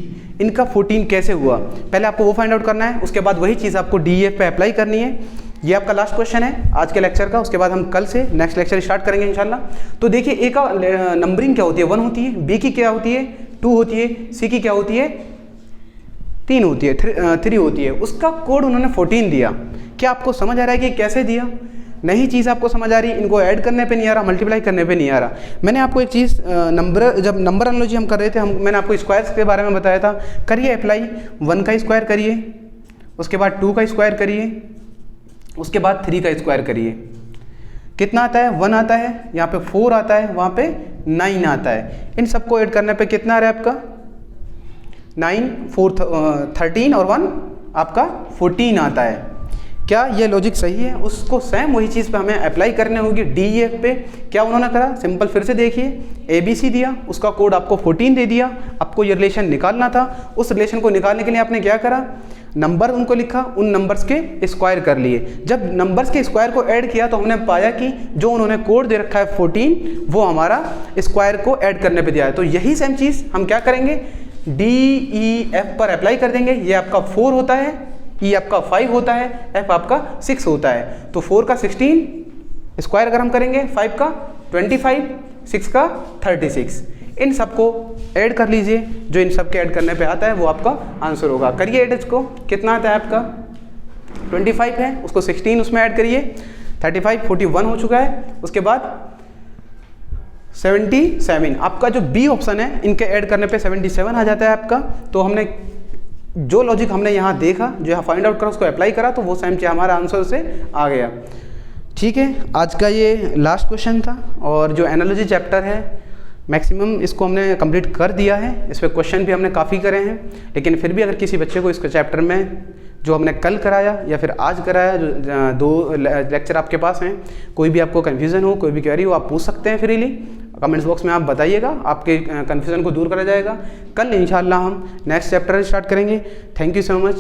Speaker 1: इनका 14 कैसे हुआ, पहले आपको वो फाइंड आउट करना है। उसके बाद वही चीज़ आपको DEF पे अप्लाई करनी है। ये आपका लास्ट क्वेश्चन है आज के लेक्चर का। उसके बाद हम कल से नेक्स्ट लेक्चर स्टार्ट करेंगे इंशाल्लाह। तो देखिए ए का नंबरिंग क्या होती है, 1 होती है, बी की क्या होती है 2 होती है, सी की क्या होती है 3 होती है, 3 होती है। उसका कोड उन्होंने 14 दिया। क्या आपको समझ आ रहा है कि कैसे दिया? नई चीज़ आपको समझ आ रही, इनको ऐड करने पे नहीं आ रहा, मल्टीप्लाई करने पे नहीं आ रहा। मैंने आपको एक चीज़ जब नंबर एनालॉजी हम कर रहे थे, मैंने आपको स्क्वायर्स के बारे में बताया था। करिए अप्लाई, 1 का स्क्वायर करिए, उसके बाद 2 का स्क्वायर करिए, उसके बाद 3 का स्क्वायर करिए। कितना आता है? 1 आता है, यहाँ पे 4 आता है, वहाँ पे 9 आता है। इन सबको ऐड करने पे कितना आ रहा है आपका 9, 4 13 और 1 आपका 14 आता है। क्या ये लॉजिक सही है? उसको सेम वही चीज़ पे हमें अप्लाई करने होगी DEF पे। क्या उन्होंने करा? सिंपल फिर से देखिए, ABC दिया, उसका कोड आपको 14 दे दिया, आपको ये रिलेशन निकालना था। उस रिलेशन को निकालने के लिए आपने क्या करा? नंबर उनको लिखा, उन नंबर्स के स्क्वायर कर लिए। जब नंबर्स के स्क्वायर को ऐड किया तो हमने पाया कि जो उन्होंने कोड दे रखा है 14, वो हमारा स्क्वायर को ऐड करने पे दिया है। तो यही सेम चीज़ हम क्या करेंगे, DEF पर अप्लाई कर देंगे। ये आपका 4 होता है, E आपका 5 होता है, F आपका 6 होता है। तो 4 का 16 स्क्वायर अगर हम करेंगे, 5 का 25, 6 का 36। इन सबको ऐड कर लीजिए, जो इन सब के ऐड करने पे आता है वो आपका आंसर होगा। करिए ऐड, इसको कितना आता है आपका 25 है, उसको 16 उसमें ऐड करिए, 35 41 हो चुका है। उसके बाद 77, आपका जो बी ऑप्शन है इनके ऐड करने पे 77 आ जाता है आपका। तो हमने जो लॉजिक हमने यहाँ देखा, जो यहाँ फाइंड आउट करा, उसको अप्लाई करा, तो वो सेम चीज़ हमारा आंसर से आ गया। ठीक है, आज का ये लास्ट क्वेश्चन था। और जो एनालॉजी चैप्टर है मैक्सिमम इसको हमने कंप्लीट कर दिया है। इस पर क्वेश्चन भी हमने काफ़ी करे हैं, लेकिन फिर भी अगर किसी बच्चे को इस चैप्टर में जो हमने कल कराया या फिर आज कराया, जो 2 लेक्चर आपके पास हैं, कोई भी आपको कन्फ्यूज़न हो, कोई भी क्वेरी हो, आप पूछ सकते हैं फ्रीली। कमेंट्स बॉक्स में आप बताइएगा, आपके कन्फ्यूज़न को दूर करा जाएगा। कल इंशाल्लाह हम नेक्स्ट चैप्टर स्टार्ट करेंगे। Thank you so much.